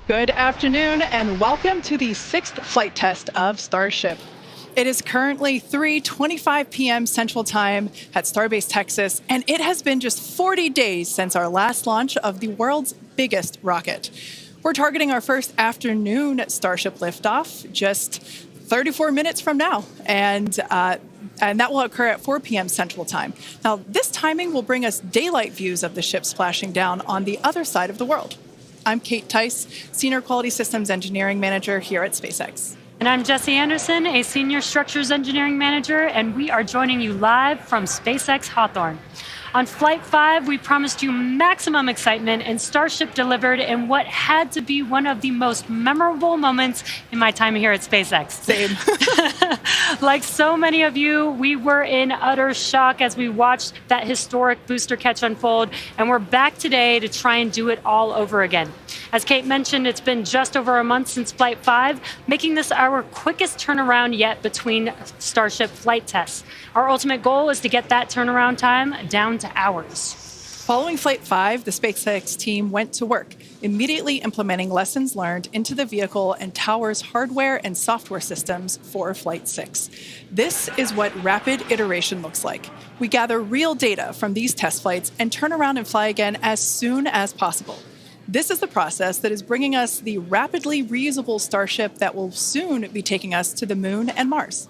Good afternoon and welcome to the 6th flight test of Starship. It is currently 3:25 p.m. Central Time at Starbase, Texas, and it has been just 40 days since our last launch of the world's biggest rocket. We're targeting our first afternoon Starship liftoff just 34 minutes from now, and that will occur at 4 p.m. Central Time. Now, this timing will bring us daylight views of the ship splashing down on the other side of the world. I'm Kate Tice, Senior Quality Systems Engineering Manager here at SpaceX. And I'm Jessie Anderson, a Senior Structures Engineering Manager, and we are joining you live from SpaceX Hawthorne. On Flight 5, we promised you maximum excitement, and Starship delivered in what had to be one of the most memorable moments in my time here at SpaceX. Same. Like so many of you, we were in utter shock as we watched that historic booster catch unfold, and we're back today to try and do it all over again. As Kate mentioned, it's been just over a month since Flight 5, making this our quickest turnaround yet between Starship flight tests. Our ultimate goal is to get that turnaround time down to hours. Following Flight 5, the SpaceX team went to work, immediately implementing lessons learned into the vehicle and tower's hardware and software systems for Flight 6. This is what rapid iteration looks like. We gather real data from these test flights and turn around and fly again as soon as possible. This is the process that is bringing us the rapidly reusable Starship that will soon be taking us to the Moon and Mars.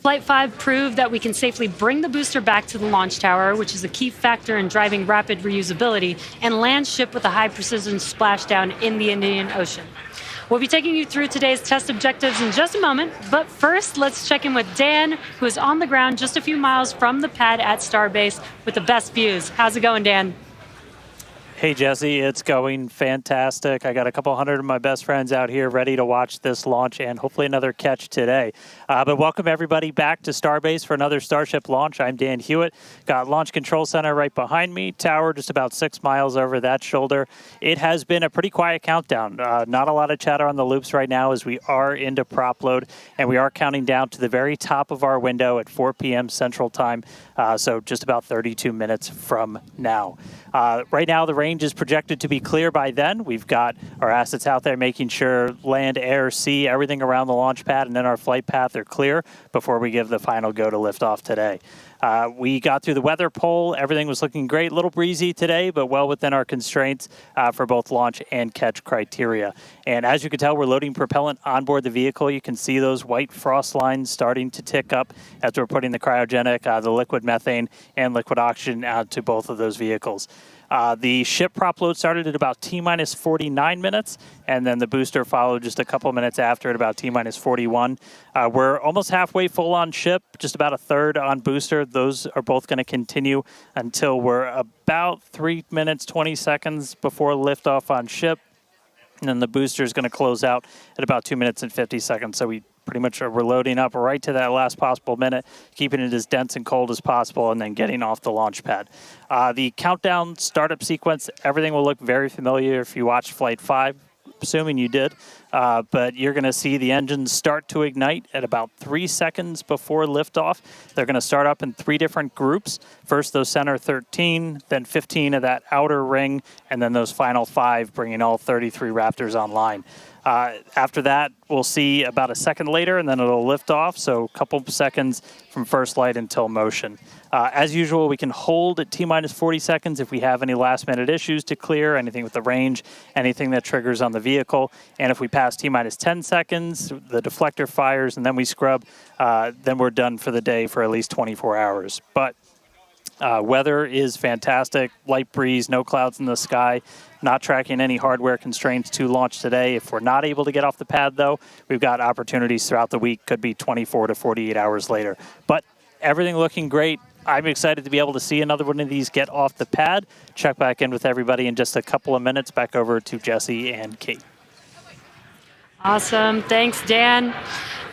Flight 5 proved that we can safely bring the booster back to the launch tower, which is a key factor in driving rapid reusability, and land ship with a high-precision splashdown in the Indian Ocean. We'll be taking you through today's test objectives in just a moment, but first, let's check in with Dan, who is on the ground just a few miles from the pad at Starbase with the best views. How's it going, Dan? Hey, Jesse, it's going fantastic. I got a couple hundred of my best friends out here ready to watch this launch and hopefully another catch today. But welcome everybody back to Starbase for another Starship launch. I'm Dan Hewitt. Got Launch Control Center right behind me, tower just about 6 miles over that shoulder. It has been a pretty quiet countdown. Not a lot of chatter on the loops right now as we are into prop load, and we are counting down to the very top of our window at 4 p.m. Central Time, so just about 32 minutes from now. Right now, the range is projected to be clear by then. We've got our assets out there making sure land, air, sea, everything around the launch pad and then our flight path are clear before we give the final go to liftoff today. We got through the weather poll. Everything was looking great. A little breezy today, but well within our constraints for both launch and catch criteria. And as you can tell, we're loading propellant onboard the vehicle. You can see those white frost lines starting to tick up as we're putting the cryogenic, the liquid methane, and liquid oxygen out to both of those vehicles. The ship prop load started at about T-minus 49 minutes, and then the booster followed just a couple minutes after at about T-minus 41. We're almost halfway full on ship, just about a third on booster. Those are both going to continue until we're about 3 minutes, 20 seconds before liftoff on ship. And then the booster is going to close out at about 2 minutes and 50 seconds. So we pretty much we're loading up right to that last possible minute, keeping it as dense and cold as possible, and then getting off the launch pad. The countdown startup sequence, everything will look very familiar if you watched Flight 5, assuming you did. But you're going to see the engines start to ignite at about 3 seconds before liftoff. They're going to start up in 3 different groups. First, those center 13, then 15 of that outer ring, and then those final 5, bringing all 33 Raptors online. After that, we'll see about a second later, and then it'll lift off, so a couple seconds from first light until motion. As usual, we can hold at T-minus 40 seconds if we have any last-minute issues to clear, anything with the range, anything that triggers on the vehicle. And if we pass T-minus 10 seconds, the deflector fires, and then we scrub, then we're done for the day for at least 24 hours. But weather is fantastic, light breeze, no clouds in the sky. Not tracking any hardware constraints to launch today. If we're not able to get off the pad, though, we've got opportunities throughout the week. Could be 24 to 48 hours later. But everything looking great. I'm excited to be able to see another one of these get off the pad. Check back in with everybody in just a couple of minutes. Back over to Jesse and Kate. Awesome. Thanks, Dan.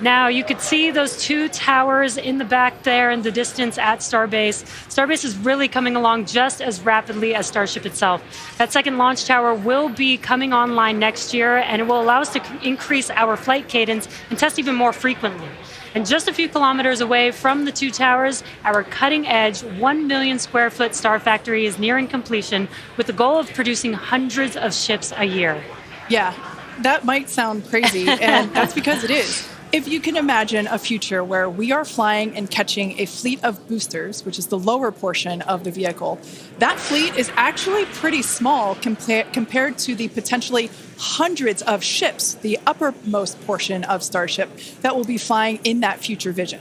Now, you could see those 2 towers in the back there in the distance at Starbase. Starbase is really coming along just as rapidly as Starship itself. That second launch tower will be coming online next year, and it will allow us to increase our flight cadence and test even more frequently. And just a few kilometers away from the 2 towers, our cutting-edge 1 million square foot star factory is nearing completion with the goal of producing hundreds of ships a year. Yeah, that might sound crazy, and that's because it is. If you can imagine a future where we are flying and catching a fleet of boosters, which is the lower portion of the vehicle, that fleet is actually pretty small compared to the potentially hundreds of ships, the uppermost portion of Starship, that will be flying in that future vision.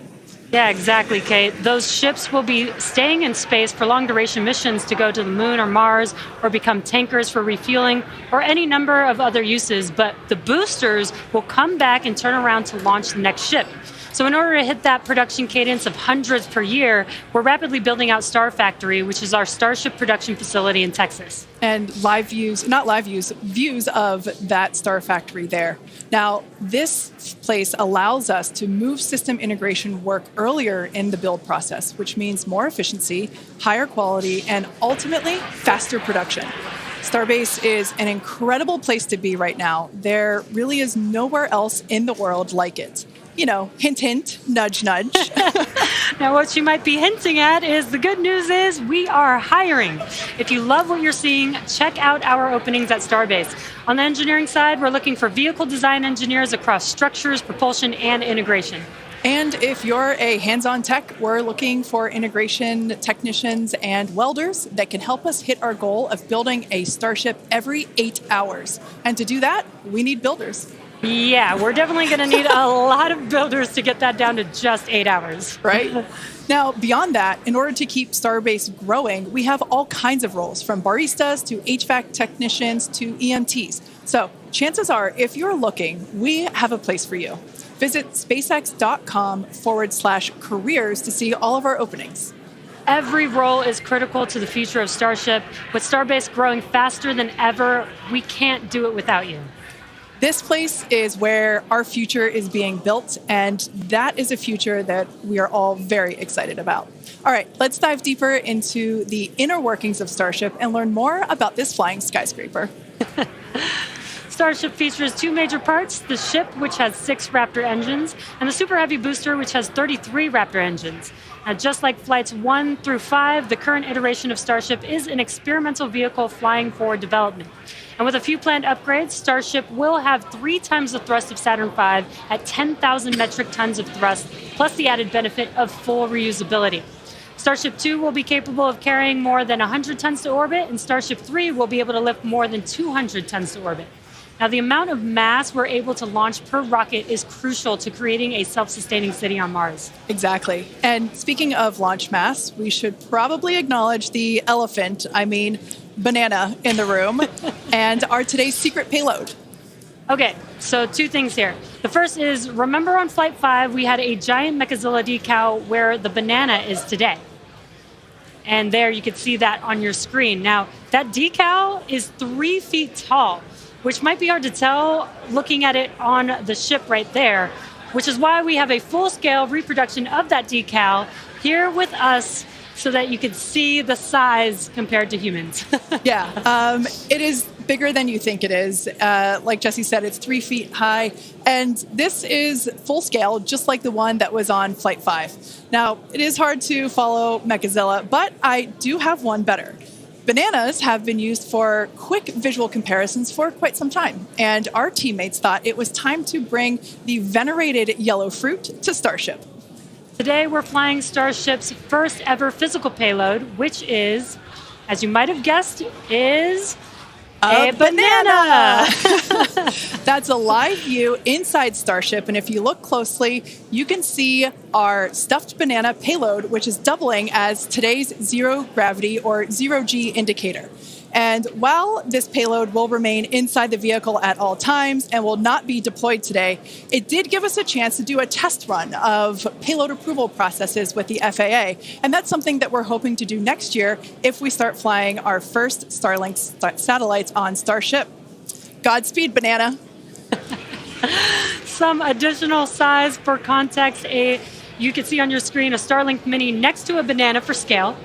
Yeah, exactly, Kate. Those ships will be staying in space for long-duration missions to go to the moon or Mars, or become tankers for refueling, or any number of other uses. But the boosters will come back and turn around to launch the next ship. So in order to hit that production cadence of hundreds per year, we're rapidly building out Star Factory, which is our Starship production facility in Texas. And views of that Star Factory there. Now, this place allows us to move system integration work earlier in the build process, which means more efficiency, higher quality, and ultimately faster production. Starbase is an incredible place to be right now. There really is nowhere else in the world like it. You know, hint, hint, nudge, nudge. Now, what you might be hinting at is the good news is we are hiring. If you love what you're seeing, check out our openings at Starbase. On the engineering side, we're looking for vehicle design engineers across structures, propulsion, and integration. And if you're a hands-on tech, we're looking for integration technicians and welders that can help us hit our goal of building a Starship every 8 hours. And to do that, we need builders. Yeah, we're definitely going to need a lot of builders to get that down to just 8 hours. Right? Now, beyond that, in order to keep Starbase growing, we have all kinds of roles, from baristas to HVAC technicians to EMTs. So chances are, if you're looking, we have a place for you. Visit spacex.com/careers to see all of our openings. Every role is critical to the future of Starship. With Starbase growing faster than ever, we can't do it without you. This place is where our future is being built, and that is a future that we are all very excited about. All right, let's dive deeper into the inner workings of Starship and learn more about this flying skyscraper. Starship features two major parts, the ship, which has 6 Raptor engines, and the Super Heavy booster, which has 33 Raptor engines. Now, just like flights 1 through 5, the current iteration of Starship is an experimental vehicle flying for development. And with a few planned upgrades, Starship will have 3 times the thrust of Saturn V at 10,000 metric tons of thrust, plus the added benefit of full reusability. Starship 2 will be capable of carrying more than 100 tons to orbit, and Starship 3 will be able to lift more than 200 tons to orbit. Now, the amount of mass we're able to launch per rocket is crucial to creating a self-sustaining city on Mars. Exactly. And speaking of launch mass, we should probably acknowledge the banana in the room and our today's secret payload. Okay, so 2 things here. The first is, remember on Flight 5, we had a giant Mechazilla decal where the banana is today. And there you can see that on your screen. Now, that decal is 3 feet tall, which might be hard to tell looking at it on the ship right there, which is why we have a full-scale reproduction of that decal here with us so that you can see the size compared to humans. Yeah, it is bigger than you think it is. Like Jesse said, it's 3 feet high, and this is full scale, just like the one that was on Flight 5. Now, it is hard to follow Mechazilla, but I do have one better. Bananas have been used for quick visual comparisons for quite some time, and our teammates thought it was time to bring the venerated yellow fruit to Starship. Today, we're flying Starship's first ever physical payload, which is, as you might have guessed, is a banana. That's a live view inside Starship, and if you look closely, you can see our stuffed banana payload, which is doubling as today's zero gravity or zero-G indicator. And while this payload will remain inside the vehicle at all times and will not be deployed today, it did give us a chance to do a test run of payload approval processes with the FAA. And that's something that we're hoping to do next year if we start flying our first Starlink satellites on Starship. Godspeed, banana. Some additional size for context, you can see on your screen a Starlink Mini next to a banana for scale.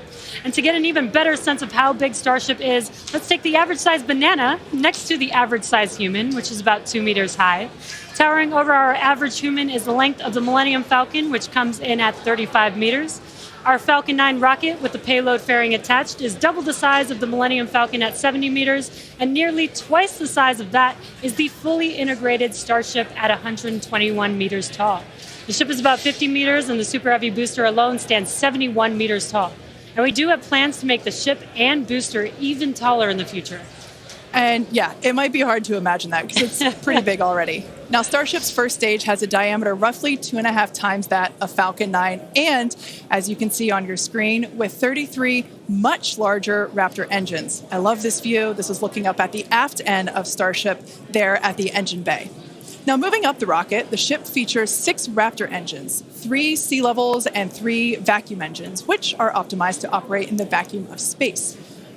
And to get an even better sense of how big Starship is, let's take the average size banana next to the average size human, which is about 2 meters high. Towering over our average human is the length of the Millennium Falcon, which comes in at 35 meters. Our Falcon 9 rocket with the payload fairing attached is double the size of the Millennium Falcon at 70 meters, and nearly twice the size of that is the fully integrated Starship at 121 meters tall. The ship is about 50 meters, and the Super Heavy booster alone stands 71 meters tall. And we do have plans to make the ship and booster even taller in the future. And yeah, it might be hard to imagine that because it's pretty big already. Now, Starship's first stage has a diameter roughly 2.5 times that of Falcon 9, and as you can see on your screen, with 33 much larger Raptor engines. I love this view. This is looking up at the aft end of Starship there at the engine bay. Now, moving up the rocket, the ship features 6 Raptor engines, 3 sea levels and 3 vacuum engines, which are optimized to operate in the vacuum of space.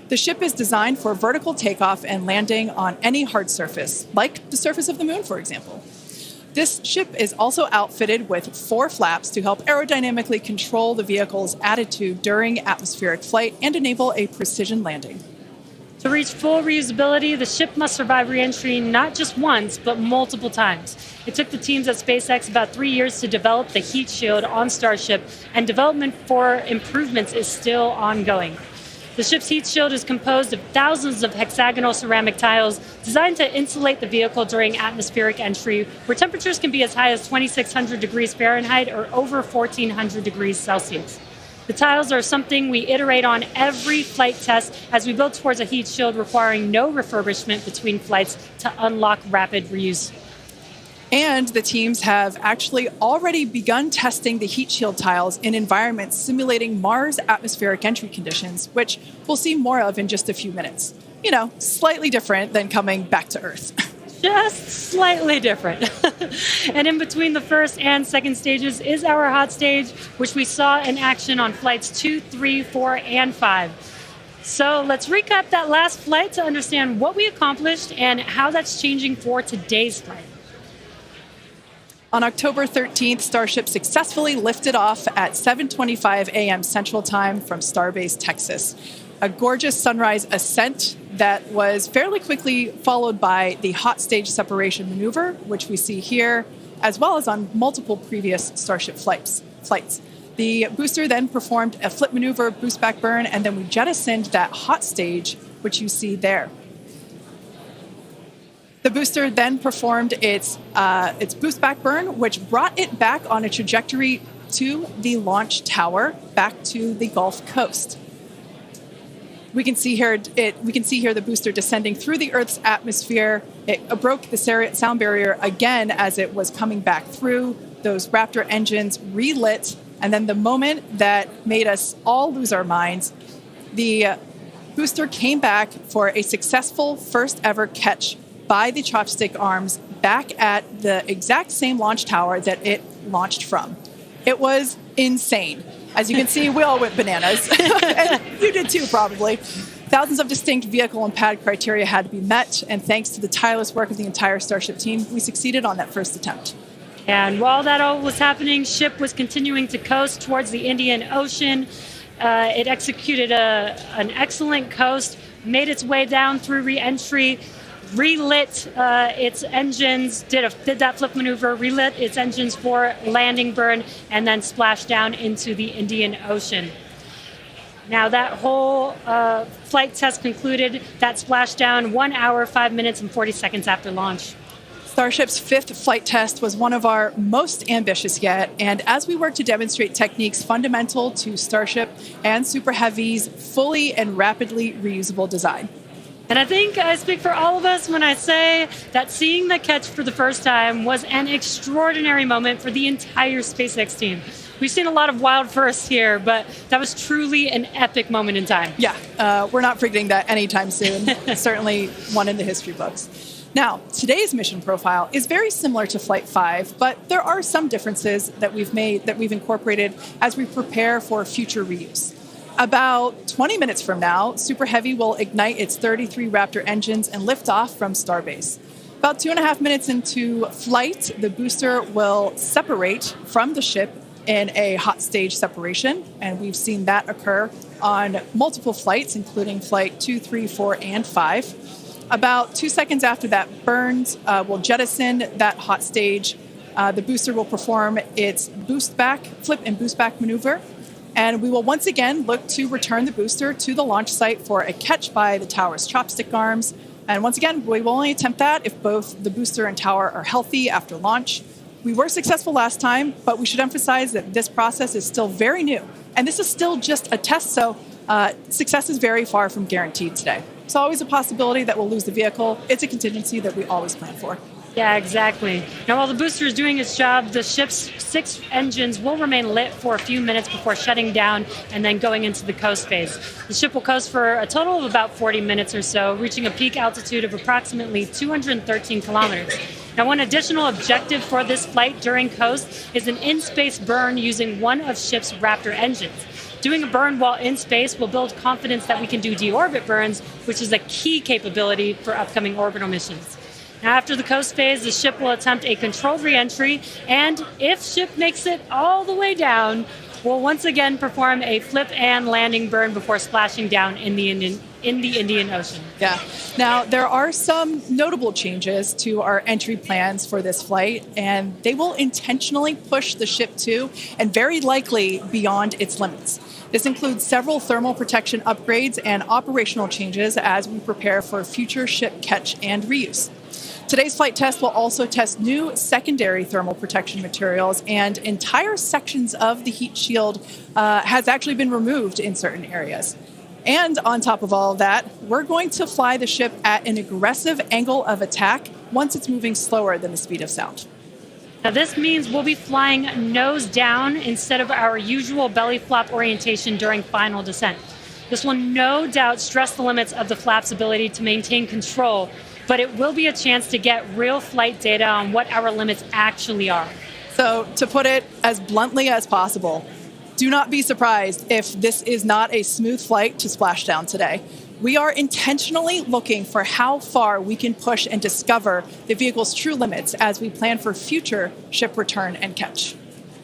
The ship is designed for vertical takeoff and landing on any hard surface, like the surface of the moon, for example. This ship is also outfitted with 4 flaps to help aerodynamically control the vehicle's attitude during atmospheric flight and enable a precision landing. To reach full reusability, the ship must survive reentry not just once, but multiple times. It took the teams at SpaceX about 3 years to develop the heat shield on Starship, and development for improvements is still ongoing. The ship's heat shield is composed of thousands of hexagonal ceramic tiles designed to insulate the vehicle during atmospheric entry, where temperatures can be as high as 2,600 degrees Fahrenheit or over 1,400 degrees Celsius. The tiles are something we iterate on every flight test as we build towards a heat shield requiring no refurbishment between flights to unlock rapid reuse. And the teams have actually already begun testing the heat shield tiles in environments simulating Mars atmospheric entry conditions, which we'll see more of in just a few minutes. You know, slightly different than coming back to Earth. Just slightly different. And in between the first and second stages is our hot stage, which we saw in action on flights 2, 3, 4, and 5. So let's recap that last flight to understand what we accomplished and how that's changing for today's flight. On October 13th, Starship successfully lifted off at 7:25 a.m. Central Time from Starbase, Texas. A gorgeous sunrise ascent that was fairly quickly followed by the hot stage separation maneuver, which we see here, as well as on multiple previous Starship flights. The booster then performed a flip maneuver, boost back burn, and then we jettisoned that hot stage, which you see there. The booster then performed its boost back burn, which brought it back on a trajectory to the launch tower, back to the Gulf Coast. We can see here the booster descending through the Earth's atmosphere. It broke the sound barrier again as it was coming back through. Those Raptor engines relit, and then the moment that made us all lose our minds, the booster came back for a successful first ever catch by the chopstick arms back at the exact same launch tower that it launched from. It was insane. As you can see, we all went bananas. And you did too, probably. Thousands of distinct vehicle and pad criteria had to be met, and thanks to the tireless work of the entire Starship team, we succeeded on that first attempt. And while that all was happening, ship was continuing to coast towards the Indian Ocean. It executed an excellent coast, made its way down through re-entry, relit its engines, did that flip maneuver, relit its engines for landing burn, and then splashed down into the Indian Ocean. Now that whole flight test concluded, that splashdown 1 hour, 5 minutes, and 40 seconds after launch. Starship's 5th flight test was one of our most ambitious yet, and as we work to demonstrate techniques fundamental to Starship and Super Heavy's fully and rapidly reusable design. And I think I speak for all of us when I say that seeing the catch for the first time was an extraordinary moment for the entire SpaceX team. We've seen a lot of wild firsts here, but that was truly an epic moment in time. Yeah, we're not forgetting that anytime soon. Certainly one in the history books. Now, today's mission profile is very similar to Flight 5, but there are some differences that we've incorporated as we prepare for future reuse. About 20 minutes from now, Super Heavy will ignite its 33 Raptor engines and lift off from Starbase. About 2.5 minutes into flight, the booster will separate from the ship in a hot stage separation, and we've seen that occur on multiple flights, including Flight 2, 3, 4, and 5. About 2 seconds after that burns, we'll jettison that hot stage. The booster will perform its flip and boost back maneuver. And we will once again look to return the booster to the launch site for a catch by the tower's chopstick arms. And once again, we will only attempt that if both the booster and tower are healthy after launch. We were successful last time, but we should emphasize that this process is still very new. And this is still just a test, so success is very far from guaranteed today. It's always a possibility that we'll lose the vehicle. It's a contingency that we always plan for. Yeah, exactly. Now, while the booster is doing its job, the ship's 6 engines will remain lit for a few minutes before shutting down and then going into the coast phase. The ship will coast for a total of about 40 minutes or so, reaching a peak altitude of approximately 213 kilometers. Now, one additional objective for this flight during coast is an in-space burn using one of ship's Raptor engines. Doing a burn while in space will build confidence that we can do deorbit burns, which is a key capability for upcoming orbital missions. Now, after the coast phase, the ship will attempt a controlled reentry, and if ship makes it all the way down, we'll once again perform a flip and landing burn before splashing down in the Indian Ocean. Yeah. Now, there are some notable changes to our entry plans for this flight, and they will intentionally push the ship to, and very likely beyond its limits. This includes several thermal protection upgrades and operational changes as we prepare for future ship catch and reuse. Today's flight test will also test new secondary thermal protection materials, and entire sections of the heat shield has actually been removed in certain areas. And on top of all of that, we're going to fly the ship at an aggressive angle of attack once it's moving slower than the speed of sound. Now, this means we'll be flying nose down instead of our usual belly flop orientation during final descent. This will no doubt stress the limits of the flap's ability to maintain control, but it will be a chance to get real flight data on what our limits actually are. So, to put it as bluntly as possible, do not be surprised if this is not a smooth flight to Splashdown today. We are intentionally looking for how far we can push and discover the vehicle's true limits as we plan for future ship return and catch.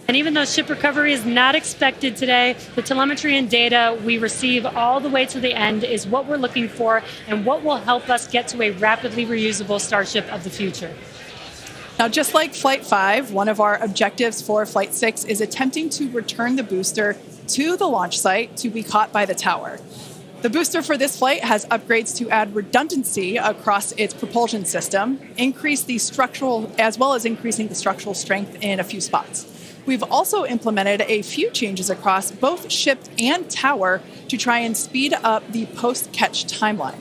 And even though ship recovery is not expected today, the telemetry and data we receive all the way to the end is what we're looking for and what will help us get to a rapidly reusable Starship of the future. Now, just like Flight 5, one of our objectives for Flight 6 is attempting to return the booster to the launch site to be caught by the tower. The booster for this flight has upgrades to add redundancy across its propulsion system, increase the structural, as well as increasing the structural strength in a few spots. We've also implemented a few changes across both ship and tower to try and speed up the post-catch timeline.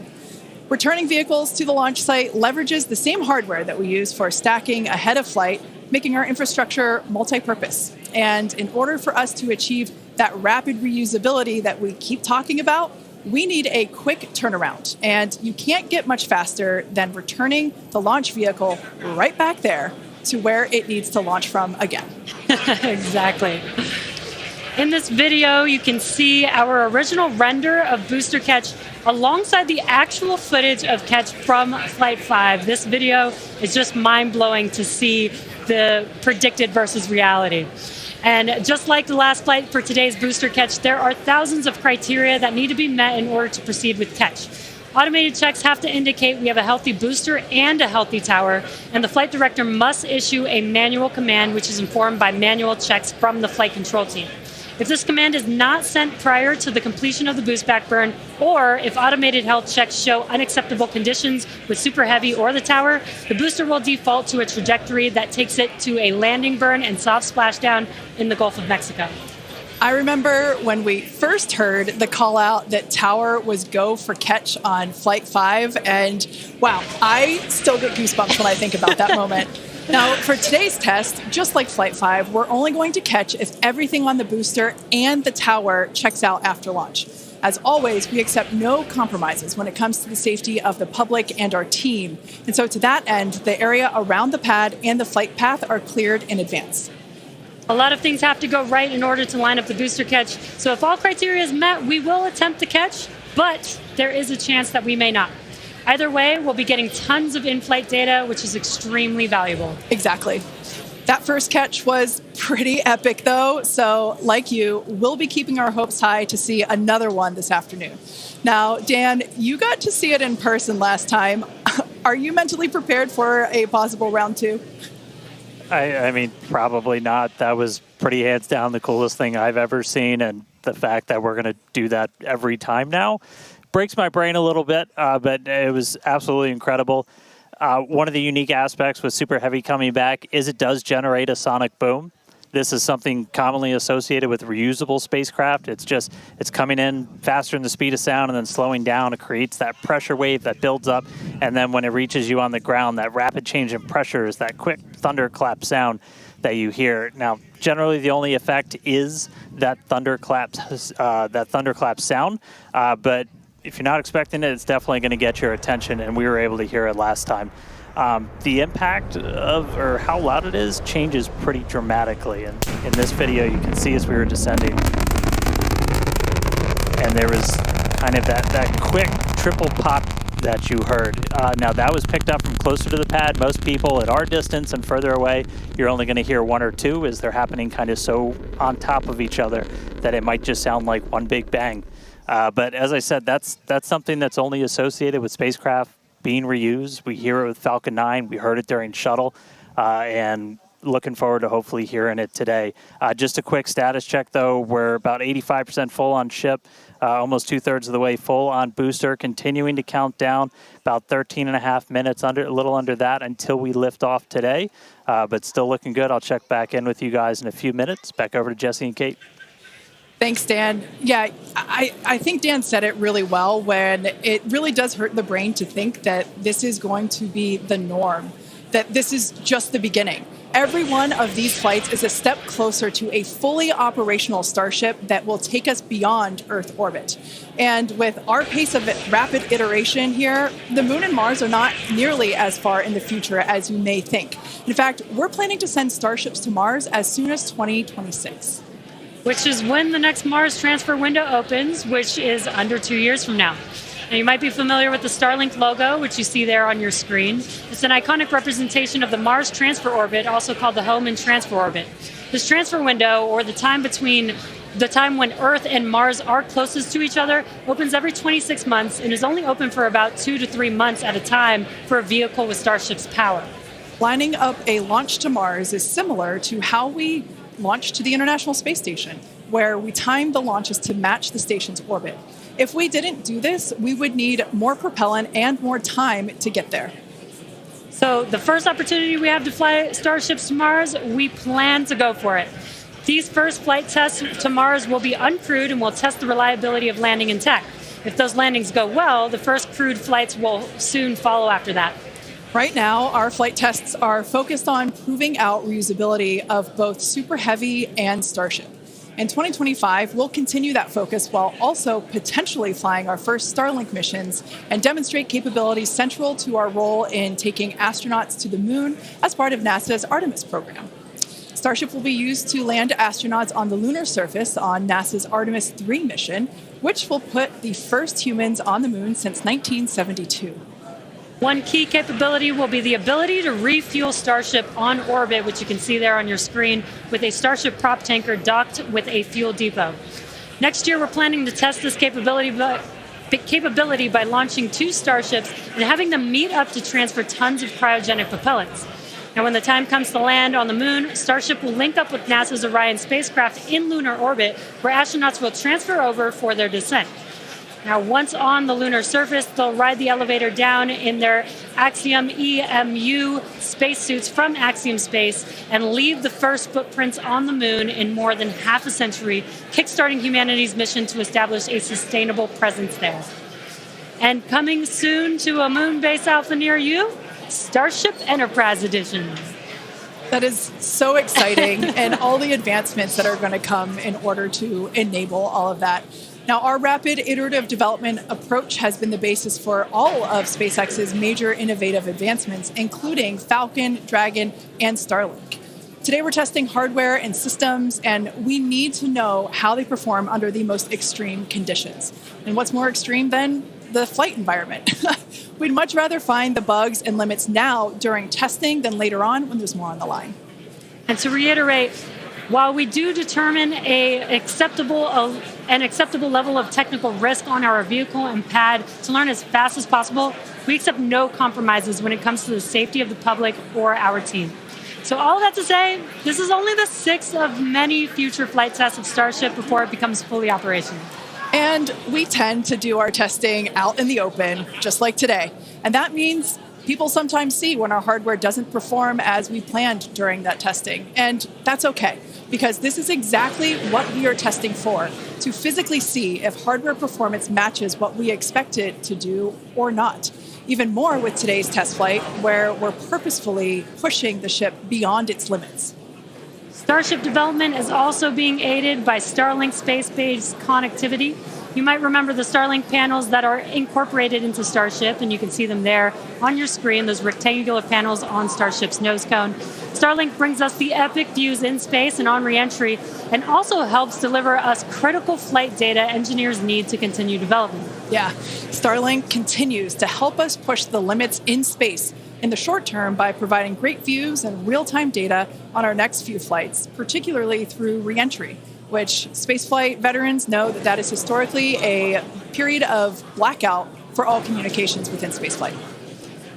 Returning vehicles to the launch site leverages the same hardware that we use for stacking ahead of flight, making our infrastructure multi-purpose. And in order for us to achieve that rapid reusability that we keep talking about, we need a quick turnaround. And you can't get much faster than returning the launch vehicle right back there to where it needs to launch from again. Exactly. In this video, you can see our original render of booster catch alongside the actual footage of catch from Flight 5. This video is just mind-blowing to see the predicted versus reality. And just like the last flight for today's booster catch, there are thousands of criteria that need to be met in order to proceed with catch. Automated checks have to indicate we have a healthy booster and a healthy tower, and the flight director must issue a manual command which is informed by manual checks from the flight control team. If this command is not sent prior to the completion of the boost back burn, or if automated health checks show unacceptable conditions with Super Heavy or the tower, the booster will default to a trajectory that takes it to a landing burn and soft splashdown in the Gulf of Mexico. I remember when we first heard the call out that tower was go for catch on Flight 5, and wow, I still get goosebumps when I think about that moment. Now, for today's test, just like Flight 5, we're only going to catch if everything on the booster and the tower checks out after launch. As always, we accept no compromises when it comes to the safety of the public and our team. And so to that end, the area around the pad and the flight path are cleared in advance. A lot of things have to go right in order to line up the booster catch. So if all criteria is met, we will attempt to catch, but there is a chance that we may not. Either way, we'll be getting tons of in-flight data, which is extremely valuable. Exactly. That first catch was pretty epic, though. So, like you, we'll be keeping our hopes high to see another one this afternoon. Now, Dan, you got to see it in person last time. Are you mentally prepared for a possible round two? I mean, probably not. That was pretty hands down the coolest thing I've ever seen. And the fact that we're going to do that every time now breaks my brain a little bit, but it was absolutely incredible. One of the unique aspects with Super Heavy coming back is it does generate a sonic boom. This is something commonly associated with reusable spacecraft. It's coming in faster than the speed of sound and then slowing down. It creates that pressure wave that builds up, and then when it reaches you on the ground, that rapid change in pressure is that quick thunderclap sound that you hear. Now, generally, the only effect is that thunderclap sound, but if you're not expecting it, it's definitely going to get your attention, and we were able to hear it last time. The impact of, or how loud it is, changes pretty dramatically. And in this video, you can see as we were descending, and there was kind of that quick triple pop that you heard. Now, that was picked up from closer to the pad. Most people at our distance and further away, you're only going to hear one or two as they're happening kind of so on top of each other that it might just sound like one big bang. But as I said, that's something that's only associated with spacecraft being reused. We hear it with Falcon 9. We heard it during Shuttle, and looking forward to hopefully hearing it today. Just a quick status check, though. We're about 85% full on ship, almost 2/3 of the way full on booster, continuing to count down about 13 and a half minutes, a little under that, until we lift off today. But still looking good. I'll check back in with you guys in a few minutes. Back over to Jesse and Kate. Thanks, Dan. Yeah, I think Dan said it really well when it really does hurt the brain to think that this is going to be the norm, that this is just the beginning. Every one of these flights is a step closer to a fully operational Starship that will take us beyond Earth orbit. And with our pace of rapid iteration here, the Moon and Mars are not nearly as far in the future as you may think. In fact, we're planning to send Starships to Mars as soon as 2026. Which is when the next Mars transfer window opens, which is under 2 years from now. Now, you might be familiar with the Starlink logo, which you see there on your screen. It's an iconic representation of the Mars transfer orbit, also called the home and transfer orbit. This transfer window, or the time between the time when Earth and Mars are closest to each other, opens every 26 months and is only open for about 2 to 3 months at a time for a vehicle with Starship's power. Lining up a launch to Mars is similar to how we launch to the International Space Station, where we time the launches to match the station's orbit. If we didn't do this, we would need more propellant and more time to get there. So the first opportunity we have to fly Starships to Mars, we plan to go for it. These first flight tests to Mars will be uncrewed and will test the reliability of landing in tech. If those landings go well, the first crewed flights will soon follow after that. Right now, our flight tests are focused on proving out reusability of both Super Heavy and Starship. In 2025, we'll continue that focus while also potentially flying our first Starlink missions and demonstrate capabilities central to our role in taking astronauts to the moon as part of NASA's Artemis program. Starship will be used to land astronauts on the lunar surface on NASA's Artemis 3 mission, which will put the first humans on the moon since 1972. One key capability will be the ability to refuel Starship on orbit, which you can see there on your screen, with a Starship prop tanker docked with a fuel depot. Next year, we're planning to test this capability by launching 2 Starships and having them meet up to transfer tons of cryogenic propellants. Now, when the time comes to land on the moon, Starship will link up with NASA's Orion spacecraft in lunar orbit, where astronauts will transfer over for their descent. Now, once on the lunar surface, they'll ride the elevator down in their Axiom EMU spacesuits from Axiom Space and leave the first footprints on the moon in more than half a century, kickstarting humanity's mission to establish a sustainable presence there. And coming soon to a moon base alpha near you, Starship Enterprise Edition. That is so exciting, and all the advancements that are going to come in order to enable all of that. Now, our rapid iterative development approach has been the basis for all of SpaceX's major innovative advancements, including Falcon, Dragon, and Starlink. Today, we're testing hardware and systems, and we need to know how they perform under the most extreme conditions. And what's more extreme than the flight environment? We'd much rather find the bugs and limits now during testing than later on when there's more on the line. And to reiterate, while we do determine an acceptable level of technical risk on our vehicle and pad to learn as fast as possible, we accept no compromises when it comes to the safety of the public or our team. So all that to say, this is only the 6th of many future flight tests of Starship before it becomes fully operational. And we tend to do our testing out in the open, just like today. And that means people sometimes see when our hardware doesn't perform as we planned during that testing. And that's okay, because this is exactly what we are testing for, to physically see if hardware performance matches what we expect it to do or not. Even more with today's test flight, where we're purposefully pushing the ship beyond its limits. Starship development is also being aided by Starlink space-based connectivity. You might remember the Starlink panels that are incorporated into Starship, and you can see them there on your screen, those rectangular panels on Starship's nose cone. Starlink brings us the epic views in space and on reentry, and also helps deliver us critical flight data engineers need to continue development. Yeah, Starlink continues to help us push the limits in space in the short term by providing great views and real-time data on our next few flights, particularly through reentry, which spaceflight veterans know that is historically a period of blackout for all communications within spaceflight.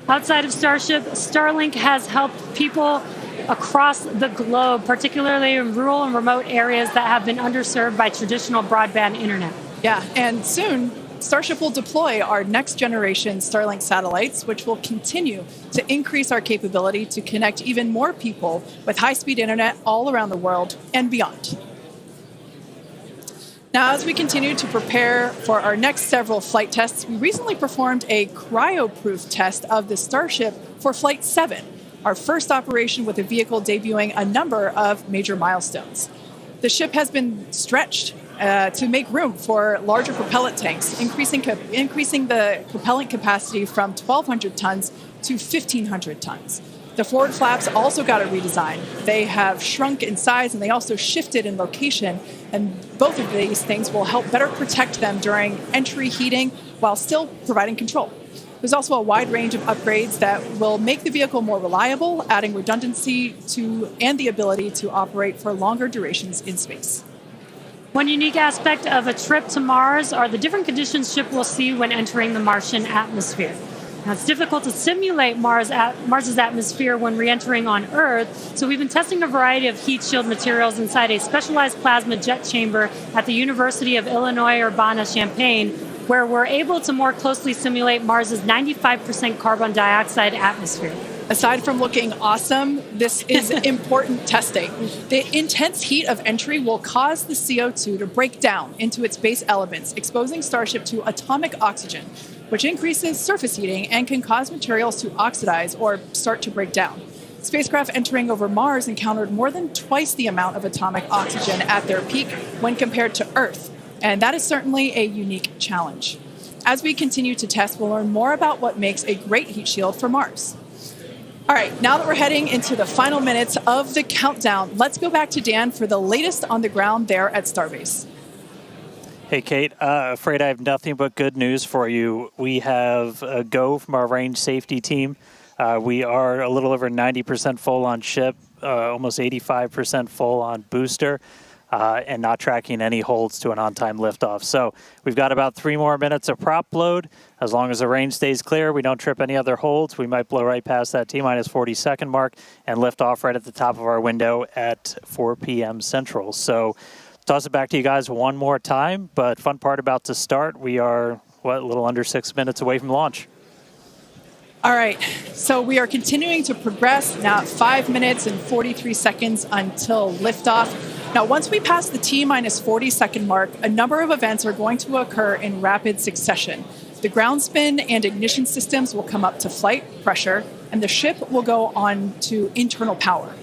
Outside of Starship, Starlink has helped people across the globe, particularly in rural and remote areas that have been underserved by traditional broadband internet. Yeah, and soon, Starship will deploy our next generation Starlink satellites, which will continue to increase our capability to connect even more people with high-speed internet all around the world and beyond. Now, as we continue to prepare for our next several flight tests, we recently performed a cryo-proof test of the Starship for Flight 7, our first operation with the vehicle debuting a number of major milestones. The ship has been stretched to make room for larger propellant tanks, increasing the propellant capacity from 1,200 tons to 1,500 tons. The forward flaps also got a redesign. They have shrunk in size and they also shifted in location, and both of these things will help better protect them during entry heating while still providing control. There's also a wide range of upgrades that will make the vehicle more reliable, adding redundancy to and the ability to operate for longer durations in space. One unique aspect of a trip to Mars are the different conditions ship will see when entering the Martian atmosphere. Now, it's difficult to simulate Mars's atmosphere when re-entering on Earth, so we've been testing a variety of heat shield materials inside a specialized plasma jet chamber at the University of Illinois Urbana-Champaign, where we're able to more closely simulate Mars's 95% carbon dioxide atmosphere. Aside from looking awesome, this is important testing. The intense heat of entry will cause the CO2 to break down into its base elements, exposing Starship to atomic oxygen, which increases surface heating and can cause materials to oxidize or start to break down. Spacecraft entering over Mars encountered more than twice the amount of atomic oxygen at their peak when compared to Earth, and that is certainly a unique challenge. As we continue to test, we'll learn more about what makes a great heat shield for Mars. All right, now that we're heading into the final minutes of the countdown, let's go back to Dan for the latest on the ground there at Starbase. Hey, Kate, afraid I have nothing but good news for you. We have a go from our range safety team. We are a little over 90% full on ship, almost 85% full on booster, and not tracking any holds to an on-time liftoff. So we've got about 3 more minutes of prop load. As long as the range stays clear, we don't trip any other holds, we might blow right past that T-minus 40-second mark and lift off right at the top of our window at 4 p.m. Central. So toss it back to you guys one more time, but fun part about to start, we are, a little under 6 minutes away from launch. All right, so we are continuing to progress now at 5 minutes and 43 seconds until liftoff. Now, once we pass the T-minus 40-second mark, a number of events are going to occur in rapid succession. The ground spin and ignition systems will come up to flight pressure, and the ship will go on to internal power.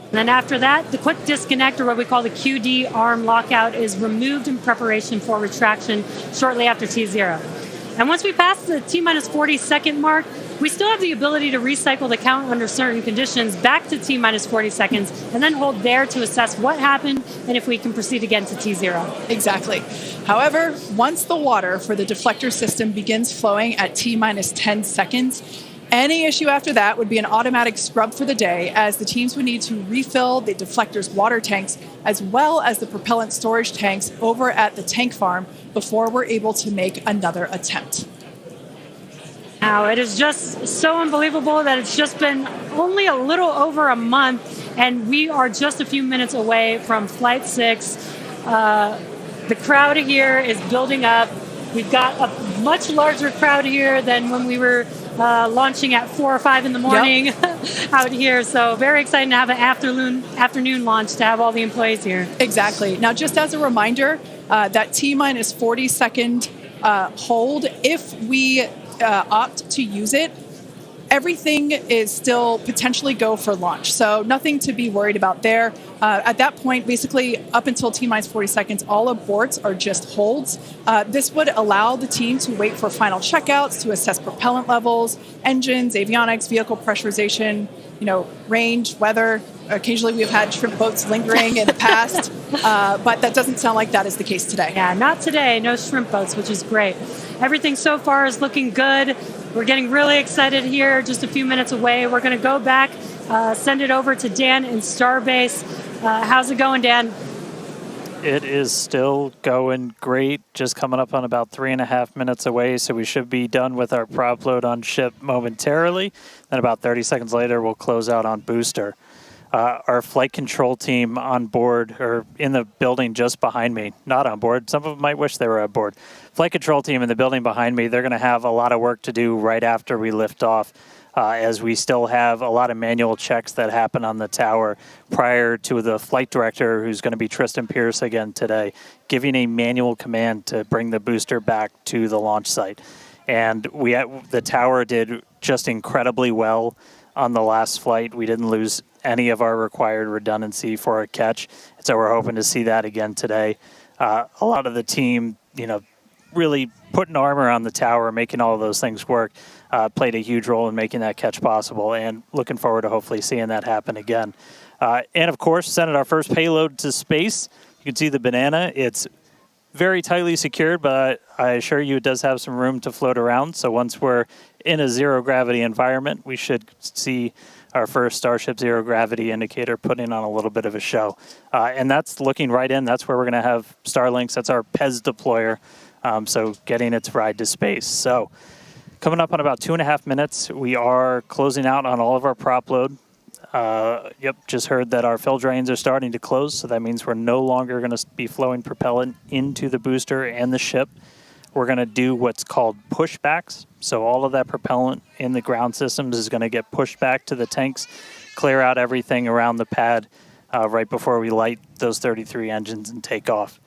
And then after that, the quick disconnect, or what we call the QD arm lockout, is removed in preparation for retraction shortly after T0. And once we pass the T-minus 40-second mark, we still have the ability to recycle the count under certain conditions back to T-minus 40 seconds and then hold there to assess what happened and if we can proceed again to T0. Exactly. However, once the water for the deflector system begins flowing at T-minus 10 seconds, any issue after that would be an automatic scrub for the day, as the teams would need to refill the deflector's water tanks as well as the propellant storage tanks over at the tank farm before we're able to make another attempt. Now, it is just so unbelievable that it's just been only a little over a month, and we are just a few minutes away from Flight 6. The crowd here is building up. We've got a much larger crowd here than when we were launching at 4 or 5 in the morning out here. So very exciting to have an afternoon launch to have all the employees here. Exactly. Now, just as a reminder, that T-minus 40-second hold, if we opt to use it, everything is still potentially go for launch. So nothing to be worried about there. At that point, basically up until T-minus 40 seconds, all aborts are just holds. This would allow the team to wait for final checkouts to assess propellant levels, engines, avionics, vehicle pressurization, range, weather. Occasionally we've had shrimp boats lingering in the past, but that doesn't sound like that is the case today. Yeah, not today. No shrimp boats, which is great. Everything so far is looking good. We're getting really excited here, just a few minutes away. We're going to go back, send it over to Dan in Starbase. How's it going, Dan? It is still going great, just coming up on about 3.5 minutes away, so we should be done with our prop load on ship momentarily. Then about 30 seconds later, we'll close out on booster. Our flight control team on board, or in the building just behind me, not on board. Some of them might wish they were on board. Flight control team in the building behind me, they're going to have a lot of work to do right after we lift off, as we still have a lot of manual checks that happen on the tower prior to the flight director, who's going to be Tristan Pierce again today, giving a manual command to bring the booster back to the launch site. And the tower did just incredibly well on the last flight. We didn't lose any of our required redundancy for a catch. So we're hoping to see that again today. A lot of the team, really putting armor on the tower, making all of those things work, played a huge role in making that catch possible, and looking forward to hopefully seeing that happen again. And of course, sending our first payload to space. You can see the banana. It's very tightly secured, but I assure you it does have some room to float around. So once we're in a zero gravity environment, we should see our first Starship zero gravity indicator putting on a little bit of a show. And that's looking right in. That's where we're going to have Starlinks. That's our PEZ deployer. So getting its ride to space. So coming up on about 2.5 minutes, we are closing out on all of our prop load. Just heard that our fill drains are starting to close, so that means we're no longer going to be flowing propellant into the booster and the ship. We're going to do what's called pushbacks. So all of that propellant in the ground systems is going to get pushed back to the tanks, clear out everything around the pad right before we light those 33 engines and take off.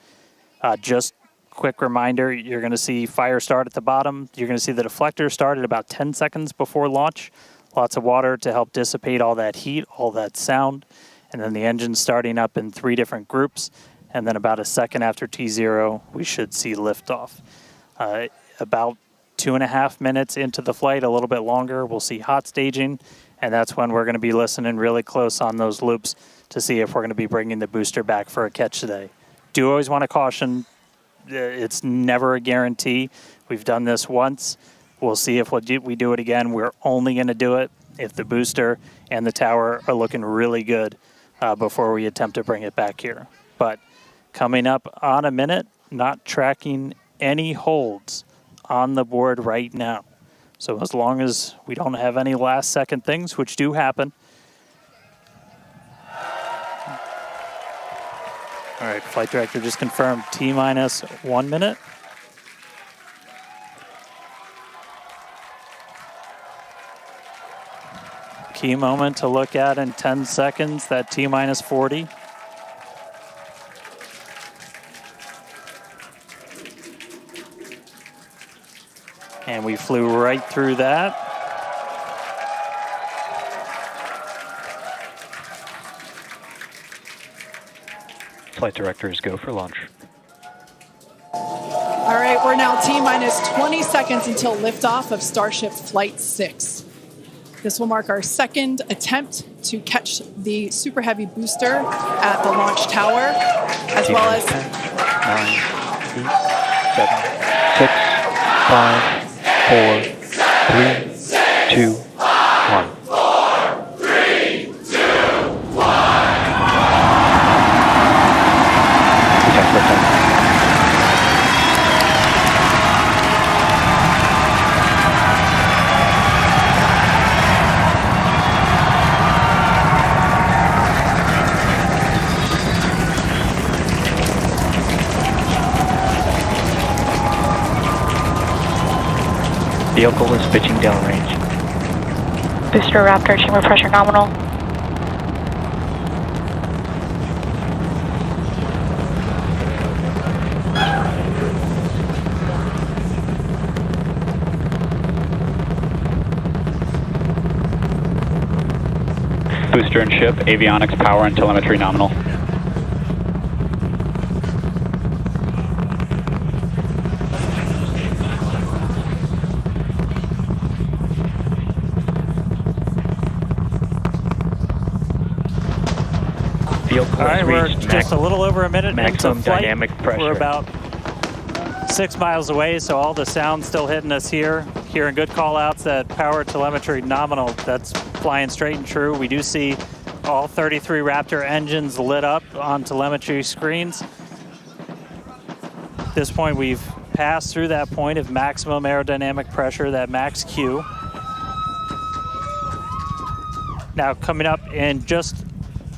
Just quick reminder, you're going to see fire start at the bottom. You're going to see the deflector start at about 10 seconds before launch. Lots of water to help dissipate all that heat, all that sound. And then the engine starting up in 3 different groups. And then about a second after T0, we should see liftoff. About 2.5 minutes into the flight, a little bit longer, we'll see hot staging. And that's when we're going to be listening really close on those loops to see if we're going to be bringing the booster back for a catch today. Do always want to caution, it's never a guarantee. We've done this once. We'll see if we do it again. We're only going to do it if the booster and the tower are looking really good before we attempt to bring it back here. But coming up on a minute, not tracking any holds on the board right now. So as long as we don't have any last second things, which do happen. All right, flight director just confirmed T-minus 1 minute. Key moment to look at in 10 seconds, that T-minus 40. And we flew right through that. Flight directors go for launch. All right, we're now T-minus 20 seconds until liftoff of Starship Flight 6. This will mark our second attempt to catch the Super Heavy booster at the launch tower, as well as 10, 9, 8, 7, 6, 5, 4, 3, 2, 1. Vehicle is pitching downrange. Booster Raptor, chamber pressure nominal. Booster and ship, avionics, power, and telemetry nominal. All right, we're just a little over a minute maximum into flight. dynamic pressure. We're about 6 miles away, so all the sound's still hitting us here. Hearing good call-outs that power telemetry nominal, that's flying straight and true. We do see all 33 Raptor engines lit up on telemetry screens. At this point, we've passed through that point of maximum aerodynamic pressure, that max Q. Now, coming up in just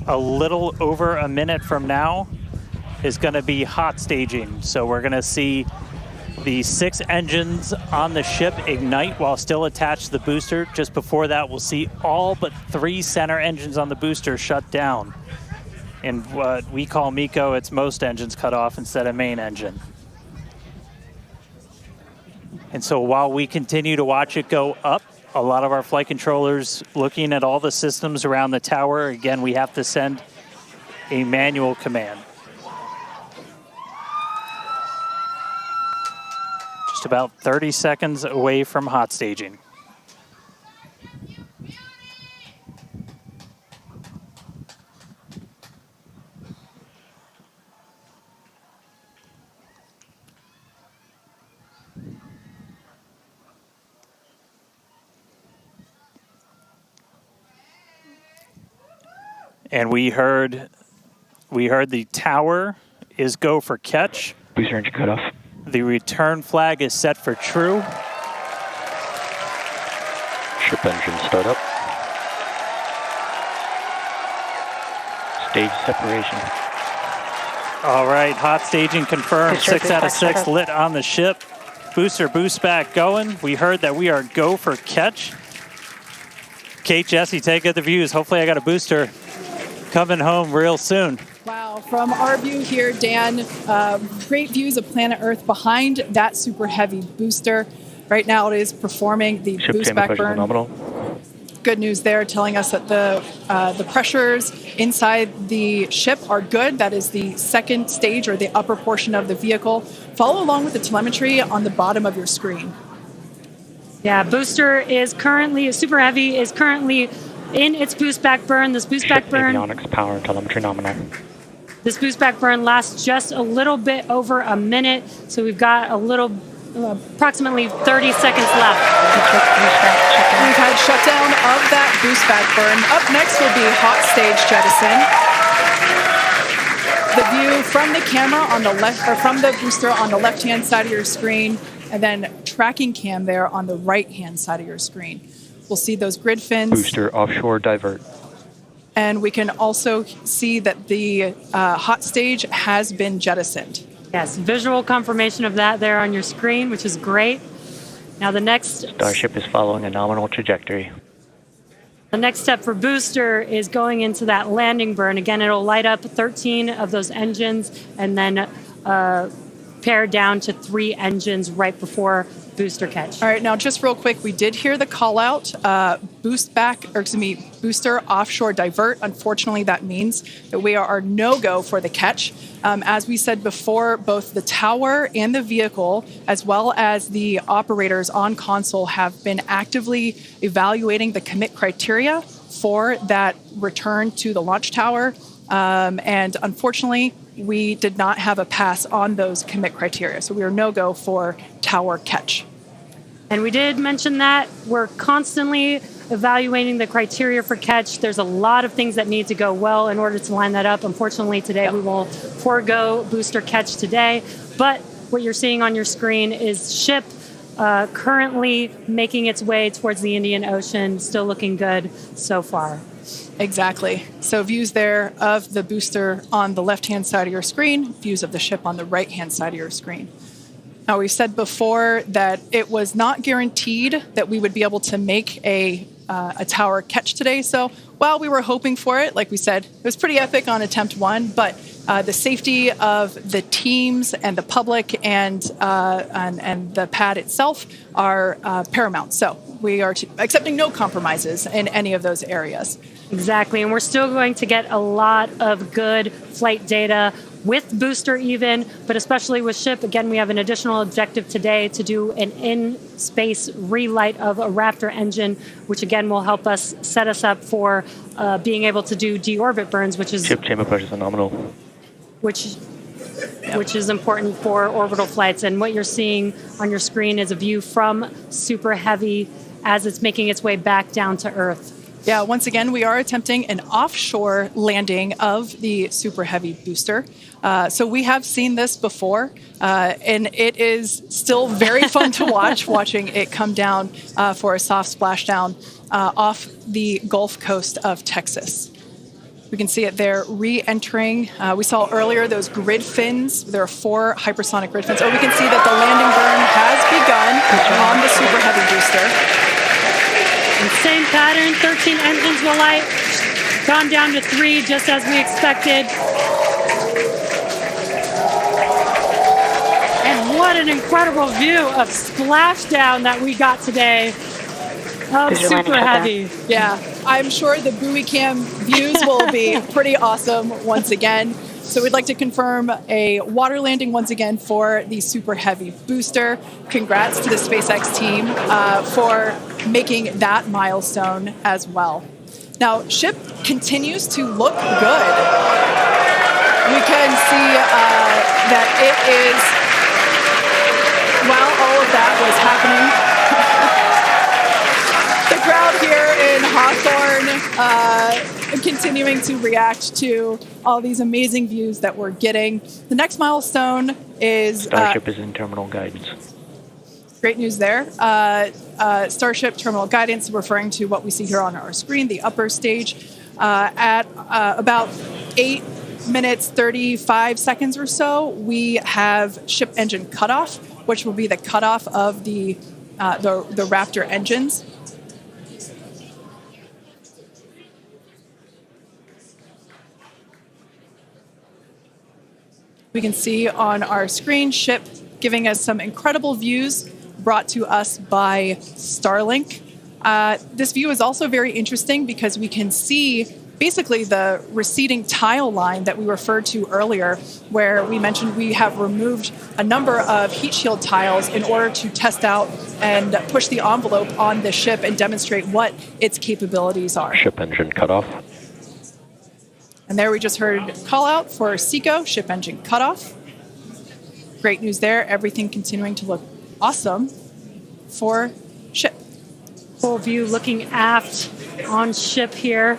a little over a minute from now is going to be hot staging. So we're going to see the 6 engines on the ship ignite while still attached to the booster. Just before that, we'll see all but 3 center engines on the booster shut down. In what we call MECO, it's most engines cut off instead of main engine. And so while we continue to watch it go up, a lot of our flight controllers looking at all the systems around the tower. Again, we have to send a manual command. Just about 30 seconds away from hot staging. And we heard the tower is go for catch. Booster engine cut off. The return flag is set for true. Ship engine start up. Stage separation. All right, hot staging confirmed. Booster 6 out of 6 boost lit on the ship. Booster boost back going. We heard that we are go for catch. Kate, Jesse, take out the views. Hopefully I got a booster coming home real soon. Wow, from our view here, Dan, great views of planet Earth behind that super heavy booster. Right now it is performing the Ship boost chamber back pressure burn. nominal. Good news there, telling us that the pressures inside the ship are good. That is the second stage or the upper portion of the vehicle. Follow along with the telemetry on the bottom of your screen. Yeah, booster is currently, super heavy is currently in its boost back burn. This boost back burn, Avionics, power, and telemetry nominal. this boost back burn lasts just a little bit over a minute. So we've got a little, approximately 30 seconds left. We've had shutdown of that boost back burn. Up next will be hot stage jettison. The view from the camera on the left, or from the booster on the left-hand side of your screen, and then tracking cam there on the right-hand side of your screen. We'll see those grid fins. Booster offshore divert. And we can also see that the hot stage has been jettisoned. Yes, visual confirmation of that there on your screen, which is great. Now the next Starship is following a nominal trajectory. The next step for booster is going into that landing burn. Again, it'll light up 13 of those engines and then pare down to 3 engines right before booster catch. All right, now just real quick, we did hear the call out, booster offshore divert. Unfortunately, that means that we are no-go for the catch. As we said before, both the tower and the vehicle, as well as the operators on console, have been actively evaluating the commit criteria for that return to the launch tower. And unfortunately, we did not have a pass on those commit criteria. So we are no-go for tower catch. And we did mention that we're constantly evaluating the criteria for catch. There's a lot of things that need to go well in order to line that up. Unfortunately, today we will forego booster catch today. But what you're seeing on your screen is ship currently making its way towards the Indian Ocean, still looking good so far. Exactly. So views there of the booster on the left-hand side of your screen, views of the ship on the right-hand side of your screen. Now, we said before that it was not guaranteed that we would be able to make a tower catch today. So while we were hoping for it, like we said, it was pretty epic on attempt 1, but the safety of the teams and the public and the pad itself are paramount. So we are accepting no compromises in any of those areas. Exactly, and we're still going to get a lot of good flight data with booster even, but especially with ship. Again, we have an additional objective today to do an in-space relight of a Raptor engine, which again will help us set us up for being able to do deorbit burns, which is Ship chamber pressure is nominal. which is important for orbital flights. And what you're seeing on your screen is a view from Super Heavy as it's making its way back down to Earth. Yeah, once again, we are attempting an offshore landing of the Super Heavy booster. So we have seen this before, and it is still very fun to watching it come down for a soft splashdown off the Gulf Coast of Texas. We can see it there re-entering. We saw earlier those grid fins. There are 4 hypersonic grid fins. Oh, we can see that the landing burn has begun on the Super Heavy booster. And same pattern, 13 engines will light, gone down to 3 just as we expected. And what an incredible view of Splashdown that we got today of Super Heavy. Yeah, I'm sure the buoy cam views will be pretty awesome once again. So we'd like to confirm a water landing once again for the Super Heavy booster. Congrats to the SpaceX team for making that milestone as well. Now, ship continues to look good. We can see that it is, while all of that was happening, the crowd here in Hawthorne continuing to react to all these amazing views that we're getting. The next milestone is... Starship is in terminal guidance. Great news there. Starship terminal guidance, referring to what we see here on our screen, the upper stage, at about 8 minutes, 35 seconds or so, we have ship engine cutoff, which will be the cutoff of the Raptor engines. We can see on our screen ship giving us some incredible views brought to us by Starlink. This view is also very interesting because we can see basically the receding tile line that we referred to earlier, where we mentioned we have removed a number of heat shield tiles in order to test out and push the envelope on the ship and demonstrate what its capabilities are. Ship engine cutoff. And there we just heard call out for SECO, ship engine cutoff. Great news there. Everything continuing to look awesome for ship. Full view looking aft on ship here.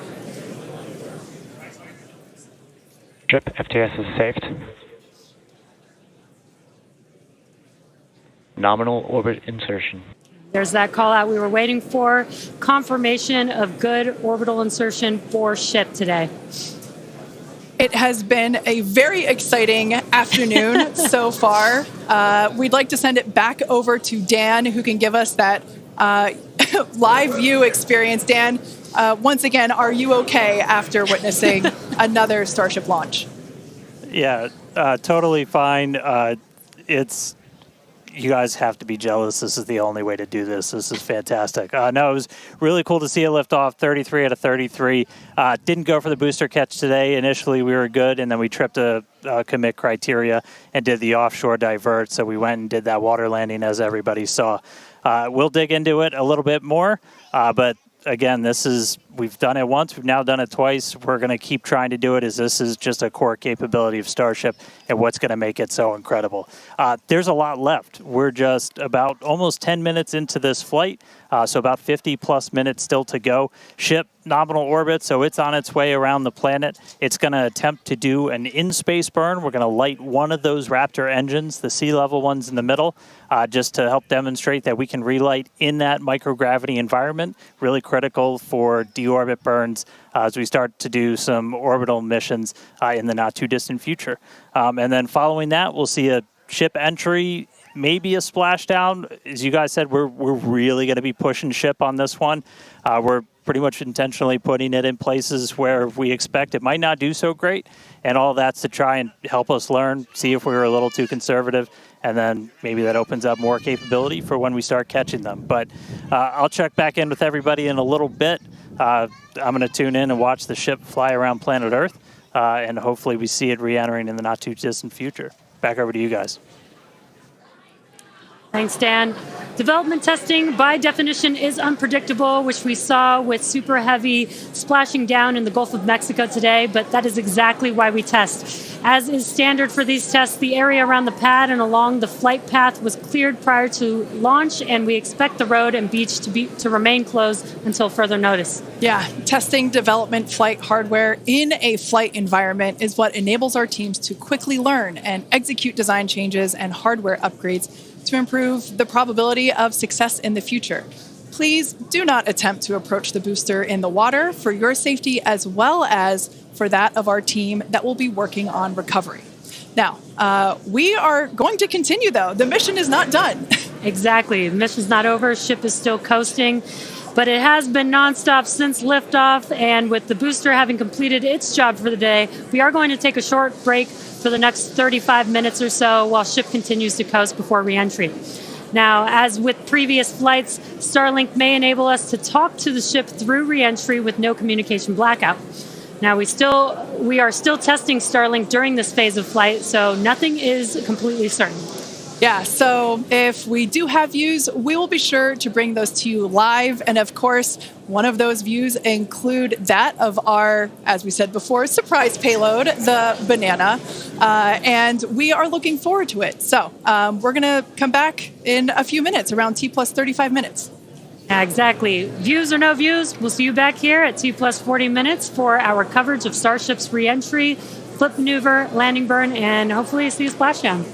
Ship FTS is saved. Nominal orbit insertion. There's that call out we were waiting for. Confirmation of good orbital insertion for ship today. It has been a very exciting afternoon so far. We'd like to send it back over to Dan, who can give us that live view experience. Dan, once again, are you okay after witnessing another Starship launch? Yeah, totally fine. You guys have to be jealous. This is the only way to do this. This is fantastic. No, it was really cool to see a lift off, 33 out of 33. Didn't go for the booster catch today. Initially, we were good, and then we tripped a commit criteria and did the offshore divert. So we went and did that water landing, as everybody saw. We'll dig into it a little bit more, but again, we've done it once, we've now done it twice. We're going to keep trying to do it, as this is just a core capability of Starship and what's going to make it so incredible. There's a lot left. We're just about almost 10 minutes into this flight, so about 50 plus minutes still to go. Ship nominal orbit, so it's on its way around the planet. It's going to attempt to do an in-space burn. We're going to light one of those Raptor engines, the sea level ones in the middle, just to help demonstrate that we can relight in that microgravity environment. Really critical for deorbit burns as we start to do some orbital missions in the not too distant future. And then following that, we'll see a ship entry maybe a splashdown. As you guys said, we're really going to be pushing ship on this one. We're pretty much intentionally putting it in places where we expect it might not do so great, and all that's to try and help us learn, see if we were a little too conservative, and then maybe that opens up more capability for when we start catching them. But I'll check back in with everybody in a little bit. I'm going to tune in and watch the ship fly around planet Earth, and hopefully we see it re-entering in the not-too-distant future. Back over to you guys. Thanks, Dan. Development testing, by definition, is unpredictable, which we saw with Super Heavy splashing down in the Gulf of Mexico today, but that is exactly why we test. As is standard for these tests, the area around the pad and along the flight path was cleared prior to launch, and we expect the road and beach to remain closed until further notice. Yeah, testing development flight hardware in a flight environment is what enables our teams to quickly learn and execute design changes and hardware upgrades to improve the probability of success in the future. Please do not attempt to approach the booster in the water for your safety as well as for that of our team that will be working on recovery. Now, we are going to continue, though. The mission is not done. Exactly. The mission's not over. Ship is still coasting. But it has been nonstop since liftoff, and with the booster having completed its job for the day, we are going to take a short break for the next 35 minutes or so while ship continues to coast before reentry. Now, as with previous flights, Starlink may enable us to talk to the ship through reentry with no communication blackout. Now, we are still testing Starlink during this phase of flight, so nothing is completely certain. Yeah, so if we do have views, we will be sure to bring those to you live. And of course, one of those views include that of our, as we said before, surprise payload, the banana. And we are looking forward to it. So we're going to come back in a few minutes, around T plus 35 minutes. Exactly. Views or no views, we'll see you back here at T plus 40 minutes for our coverage of Starship's reentry, flip maneuver, landing burn, and hopefully see a splashdown.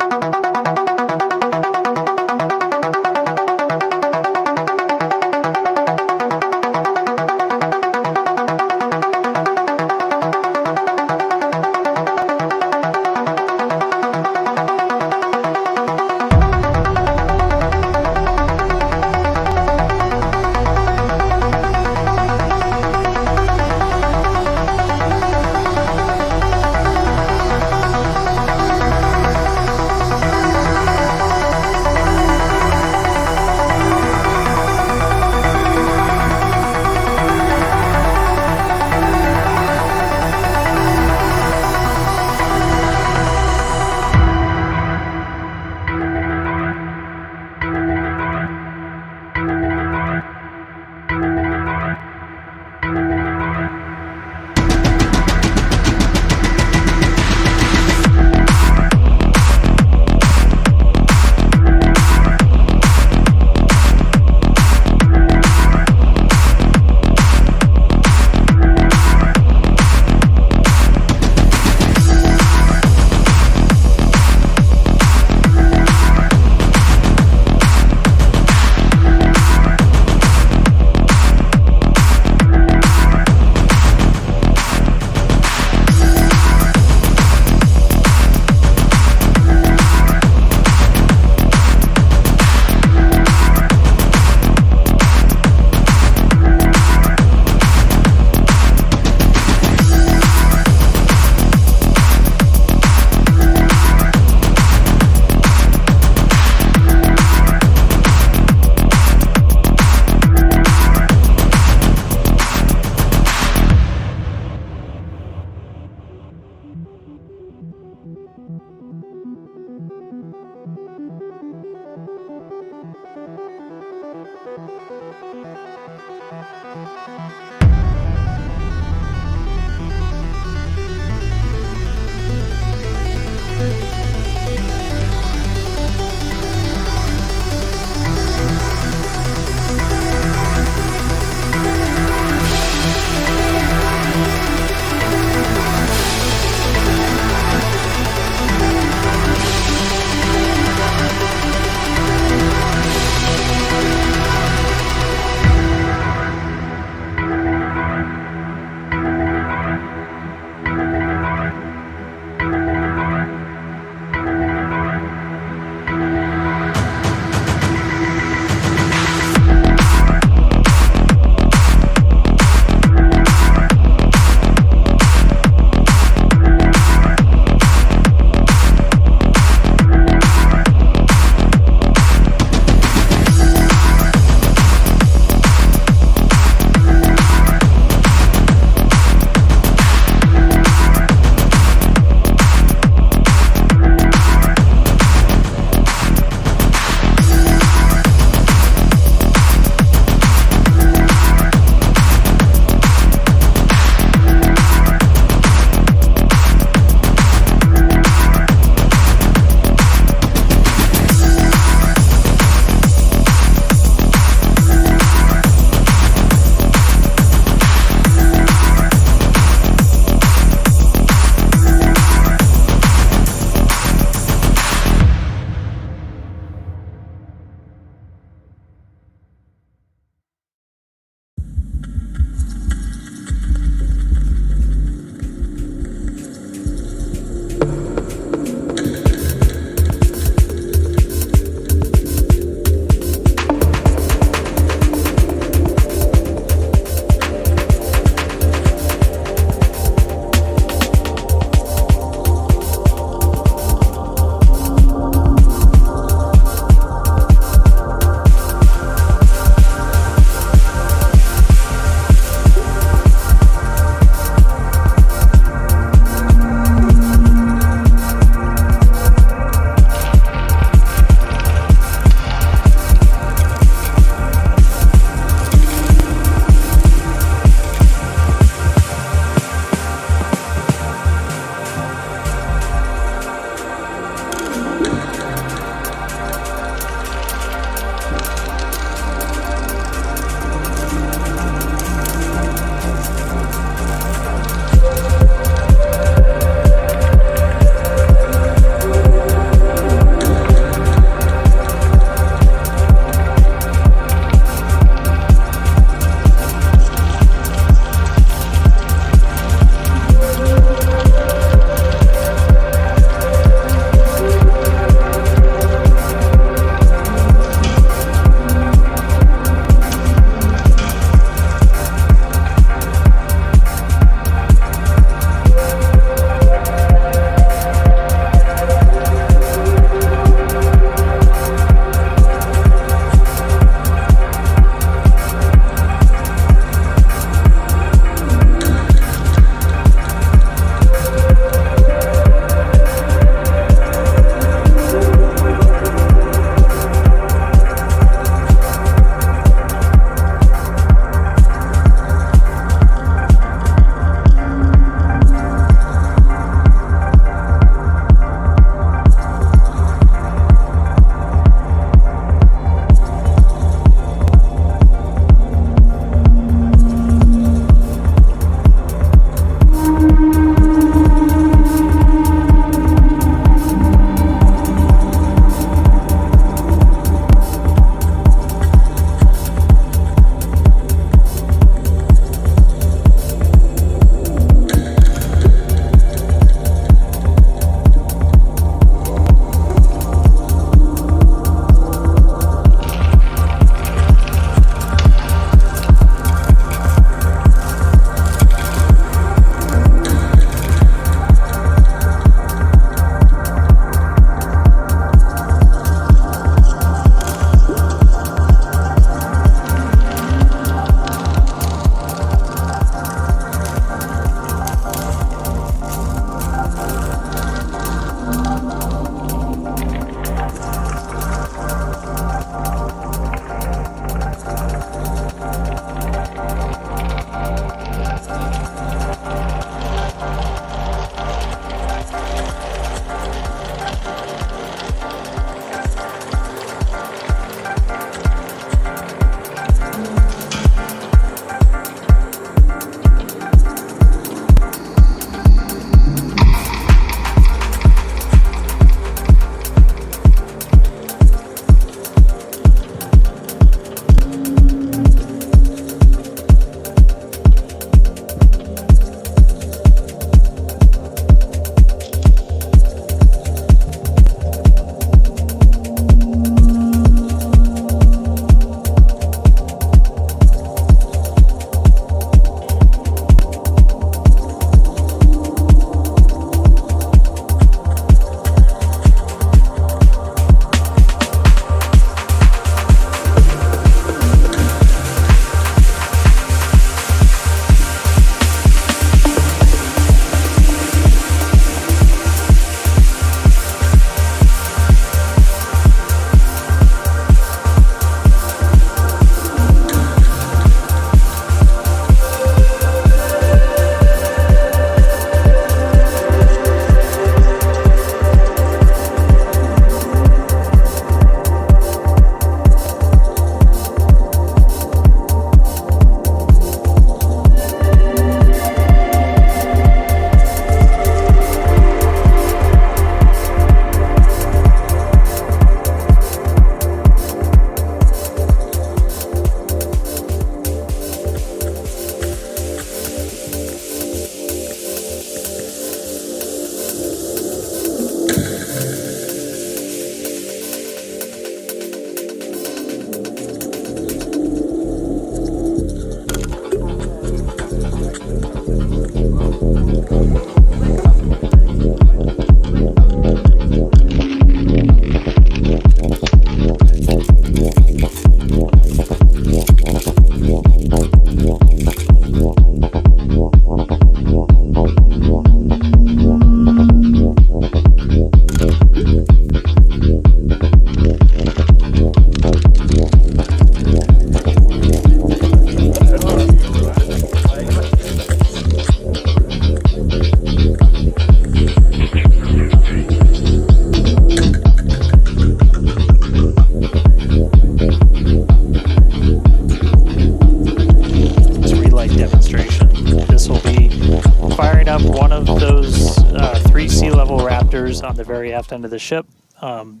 very aft end of the ship, and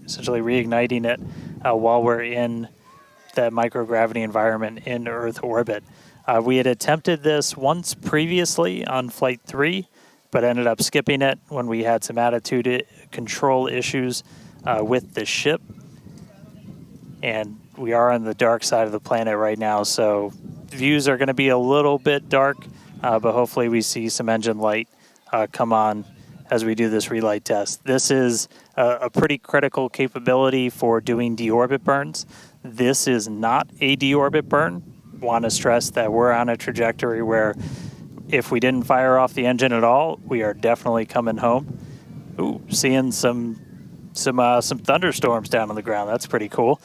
essentially reigniting it while we're in that microgravity environment in Earth orbit. We had attempted this once previously on Flight 3, but ended up skipping it when we had some attitude control issues with the ship. And we are on the dark side of the planet right now, so views are going to be a little bit dark, but hopefully we see some engine light come on as we do this relight test. This is a pretty critical capability for doing deorbit burns. This is not a deorbit burn. Want to stress that we're on a trajectory where if we didn't fire off the engine at all, we are definitely coming home. Ooh, seeing some thunderstorms down on the ground. That's pretty cool.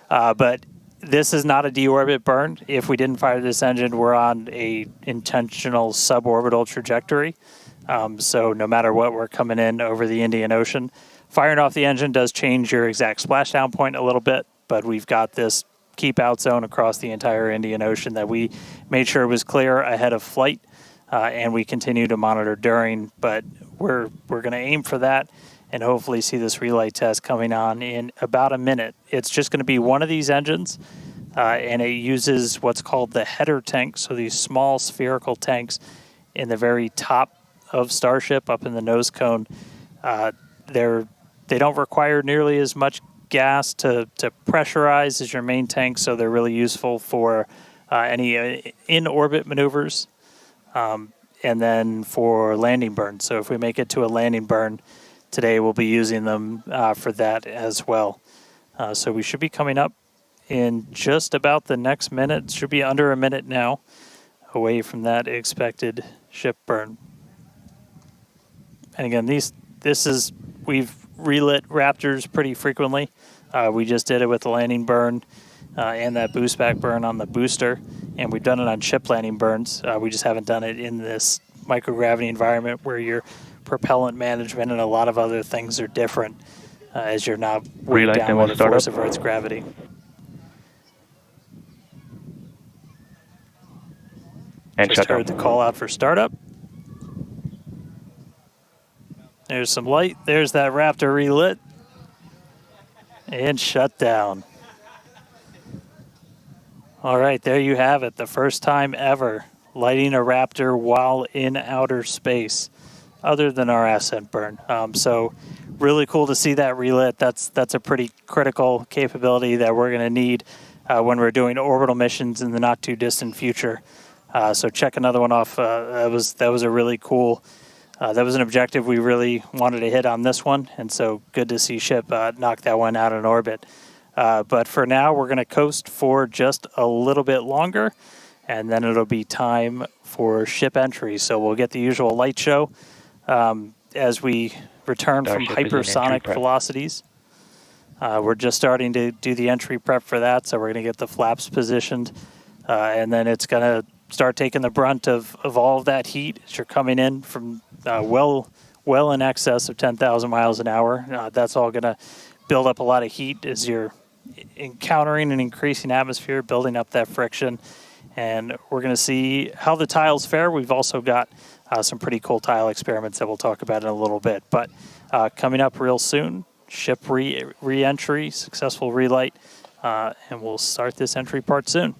But this is not a deorbit burn. If we didn't fire this engine, we're on a intentional suborbital trajectory. So no matter what, we're coming in over the Indian Ocean. Firing off the engine does change your exact splashdown point a little bit, but we've got this keep out zone across the entire Indian Ocean that we made sure was clear ahead of flight, and we continue to monitor during. But we're going to aim for that and hopefully see this relight test coming on in about a minute. It's just going to be one of these engines, and it uses what's called the header tank, so these small spherical tanks in the very top of Starship up in the nose cone. They don't require nearly as much gas to pressurize as your main tank, so they're really useful for any in-orbit maneuvers, and then for landing burns. So if we make it to a landing burn today, we'll be using them for that as well. So we should be coming up in just about the next minute. It should be under a minute now away from that expected ship burn. And again, we've relit Raptors pretty frequently. We just did it with the landing burn and that boost back burn on the booster, and we've done it on ship landing burns. We just haven't done it in this microgravity environment where your propellant management and a lot of other things are different as you're not weighed down by the force of Earth's gravity. And just heard the call out for startup. There's some light. There's that Raptor relit. And shut down. All right, there you have it. The first time ever lighting a Raptor while in outer space, other than our Ascent burn. So really cool to see that relit. That's a pretty critical capability that we're going to need when we're doing orbital missions in the not too distant future. So check another one off. That was a really cool. That was an objective we really wanted to hit on this one, and so good to see ship knock that one out in orbit. But for now, we're going to coast for just a little bit longer, and then it'll be time for ship entry. So we'll get the usual light show as we return from hypersonic velocities. We're just starting to do the entry prep for that, so we're going to get the flaps positioned, and then it's going to start taking the brunt of all of that heat as you're coming in from well in excess of 10,000 miles an hour. That's all going to build up a lot of heat as you're encountering an increasing atmosphere, building up that friction. And we're going to see how the tiles fare. We've also got some pretty cool tile experiments that we'll talk about in a little bit. But coming up real soon, ship re-entry, successful relight, and we'll start this entry part soon.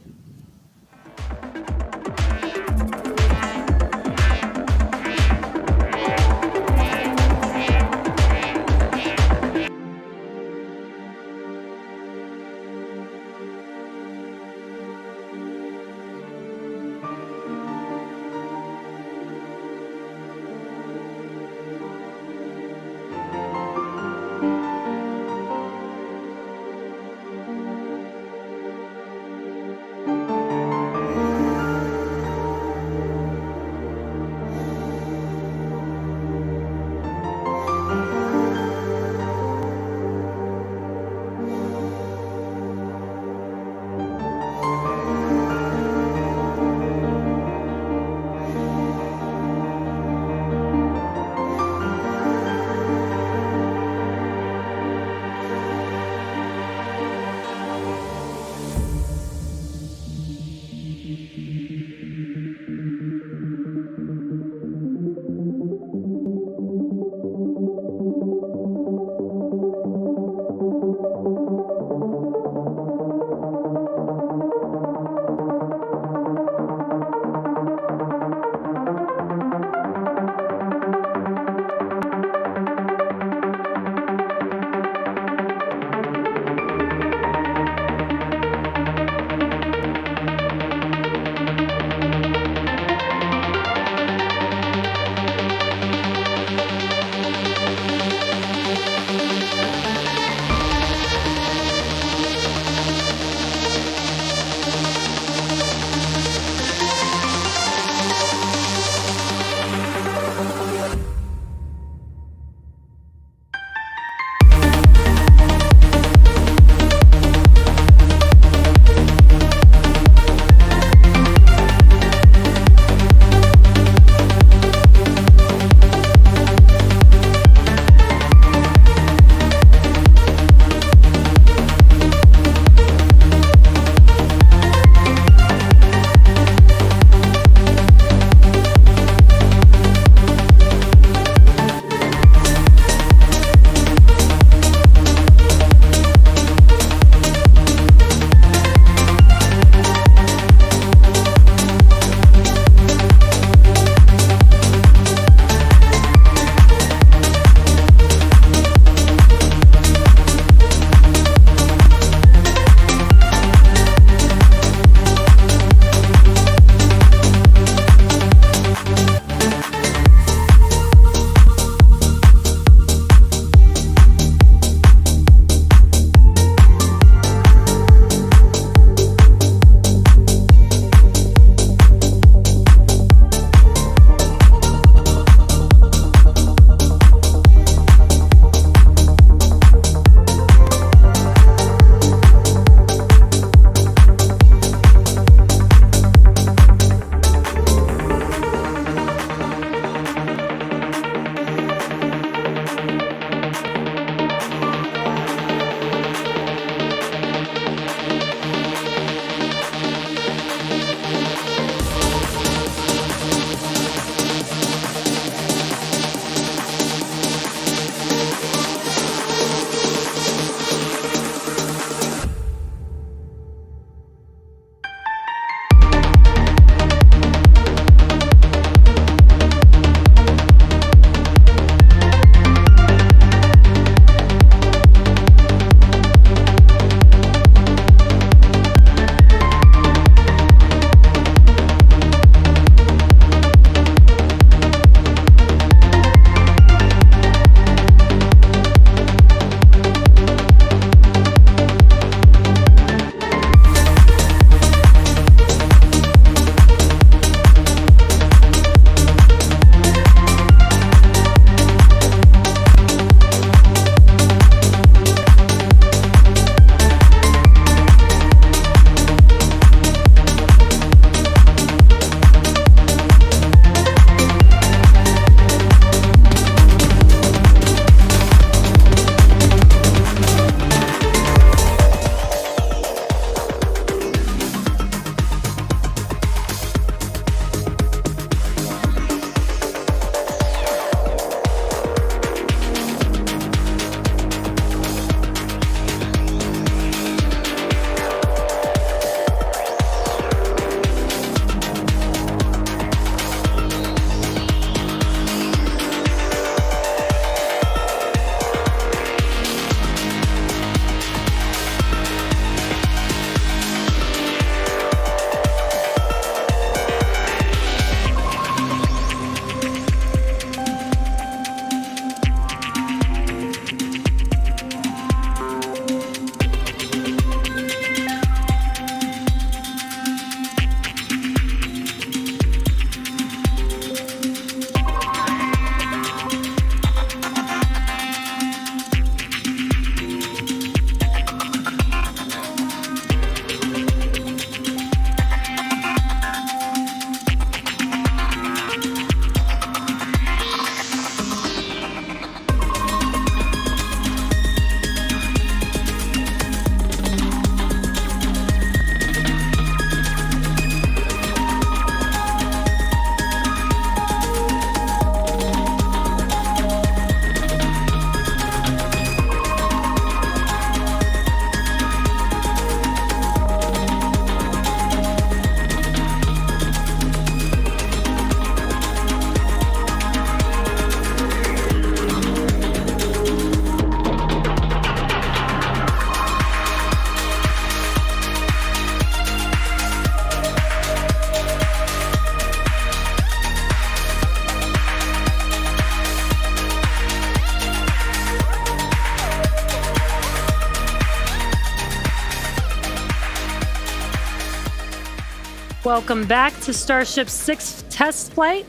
Welcome back to Starship's 6th test flight.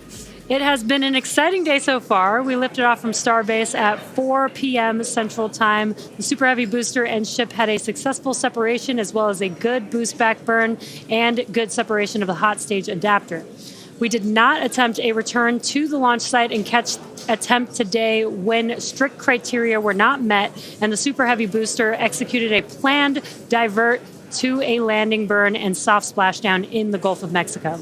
It has been an exciting day so far. We lifted off from Starbase at 4 p.m. Central Time. The Super Heavy booster and ship had a successful separation as well as a good boost back burn and good separation of the hot stage adapter. We did not attempt a return to the launch site and catch attempt today when strict criteria were not met, and the Super Heavy booster executed a planned divert to a landing burn and soft splashdown in the Gulf of Mexico.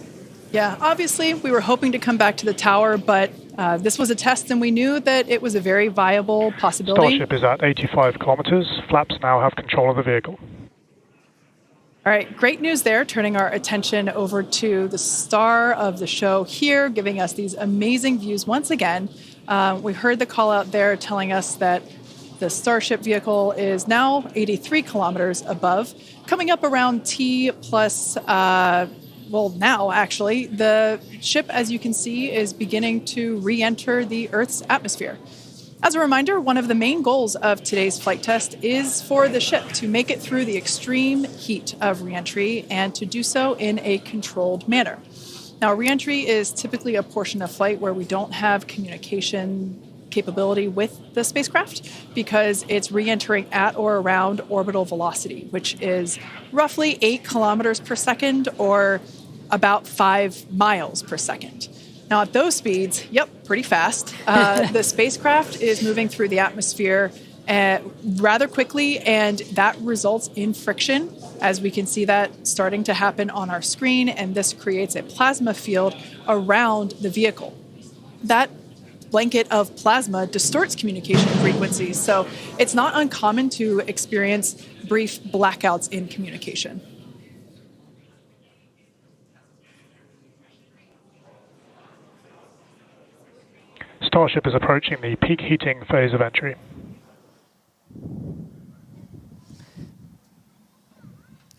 Yeah, obviously we were hoping to come back to the tower, but this was a test and we knew that it was a very viable possibility. Starship is at 85 kilometers. Flaps now have control of the vehicle. All right, great news there, turning our attention over to the star of the show here, giving us these amazing views once again. We heard the call out there telling us that the Starship vehicle is now 83 kilometers above, coming up around T plus, now actually, the ship, as you can see, is beginning to re-enter the Earth's atmosphere. As a reminder, one of the main goals of today's flight test is for the ship to make it through the extreme heat of re-entry and to do so in a controlled manner. Now, re-entry is typically a portion of flight where we don't have communication capability with the spacecraft because it's re-entering at or around orbital velocity, which is roughly 8 kilometers per second or about 5 miles per second. Now, at those speeds, pretty fast. The spacecraft is moving through the atmosphere rather quickly, and that results in friction, as we can see that starting to happen on our screen, and this creates a plasma field around the vehicle. That blanket of plasma distorts communication frequencies, so it's not uncommon to experience brief blackouts in communication. Starship is approaching the peak heating phase of entry.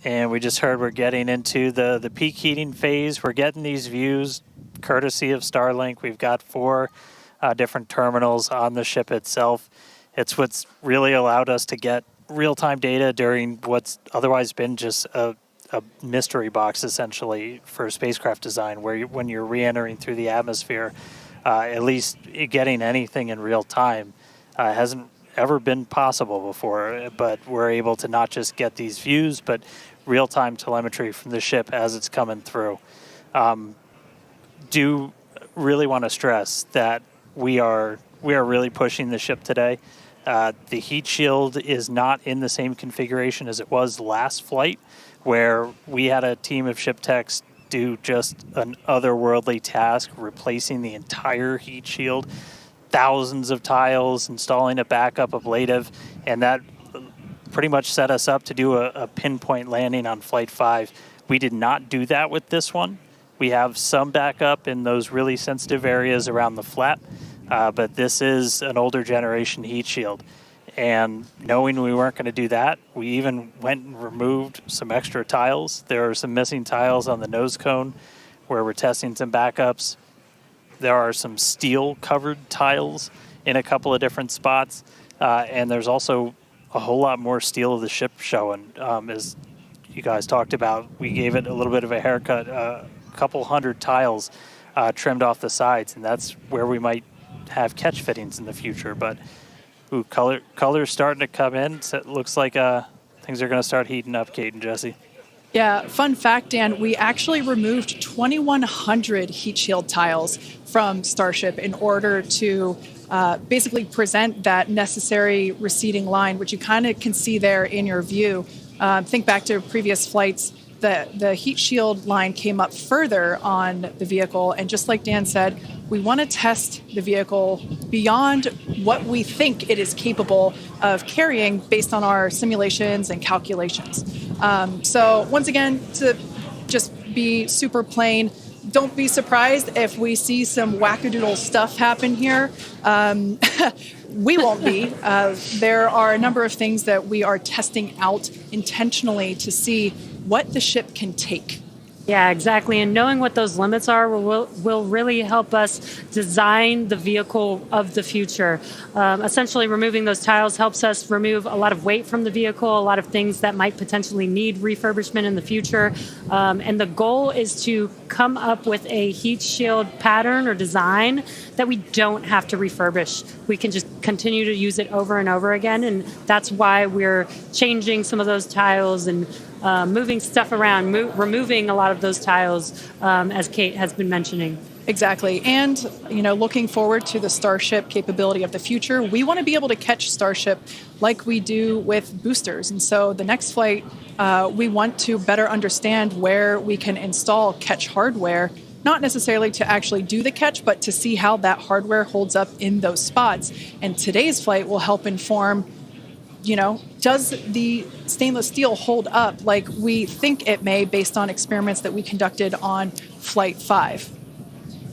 And we just heard we're getting into the peak heating phase. We're getting these views courtesy of Starlink. We've got 4 different terminals on the ship itself. It's what's really allowed us to get real-time data during what's otherwise been just a mystery box, essentially, for spacecraft design, where when you're re-entering through the atmosphere, at least getting anything in real time hasn't ever been possible before. But we're able to not just get these views, but real-time telemetry from the ship as it's coming through. Do really want to stress that we are really pushing the ship today. The heat shield is not in the same configuration as it was last flight, where we had a team of ship techs do just an otherworldly task, replacing the entire heat shield, thousands of tiles, installing a backup ablative, and that pretty much set us up to do a pinpoint landing on Flight 5. We did not do that with this one. We have some backup in those really sensitive areas around the flap, but this is an older generation heat shield. And knowing we weren't going to do that, we even went and removed some extra tiles. There are some missing tiles on the nose cone where we're testing some backups. There are some steel-covered tiles in a couple of different spots. And there's also a whole lot more steel of the ship showing. As you guys talked about, we gave it a little bit of a haircut, a couple hundred tiles trimmed off the sides, and that's where we might have catch fittings in the future. But ooh, color's starting to come in. So it looks like things are going to start heating up, Kate and Jesse. Yeah, fun fact, Dan, we actually removed 2,100 heat shield tiles from Starship in order to basically present that necessary receding line, which you kind of can see there in your view. Think back to previous flights. The heat shield line came up further on the vehicle, and just like Dan said, we want to test the vehicle beyond what we think it is capable of carrying based on our simulations and calculations. So once again, to just be super plain, don't be surprised if we see some wackadoodle stuff happen here. We won't be. There are a number of things that we are testing out intentionally to see what the ship can take. Yeah, exactly. And knowing what those limits are will really help us design the vehicle of the future. Essentially, removing those tiles helps us remove a lot of weight from the vehicle, a lot of things that might potentially need refurbishment in the future. And the goal is to come up with a heat shield pattern or design that we don't have to refurbish. We can just continue to use it over and over again. And that's why we're changing some of those tiles and moving stuff around, removing a lot of those tiles, as Kate has been mentioning. Exactly. And, looking forward to the Starship capability of the future, we want to be able to catch Starship like we do with boosters. And so the next flight, we want to better understand where we can install catch hardware, not necessarily to actually do the catch, but to see how that hardware holds up in those spots. And today's flight will help inform, does the stainless steel hold up like we think it may based on experiments that we conducted on Flight 5?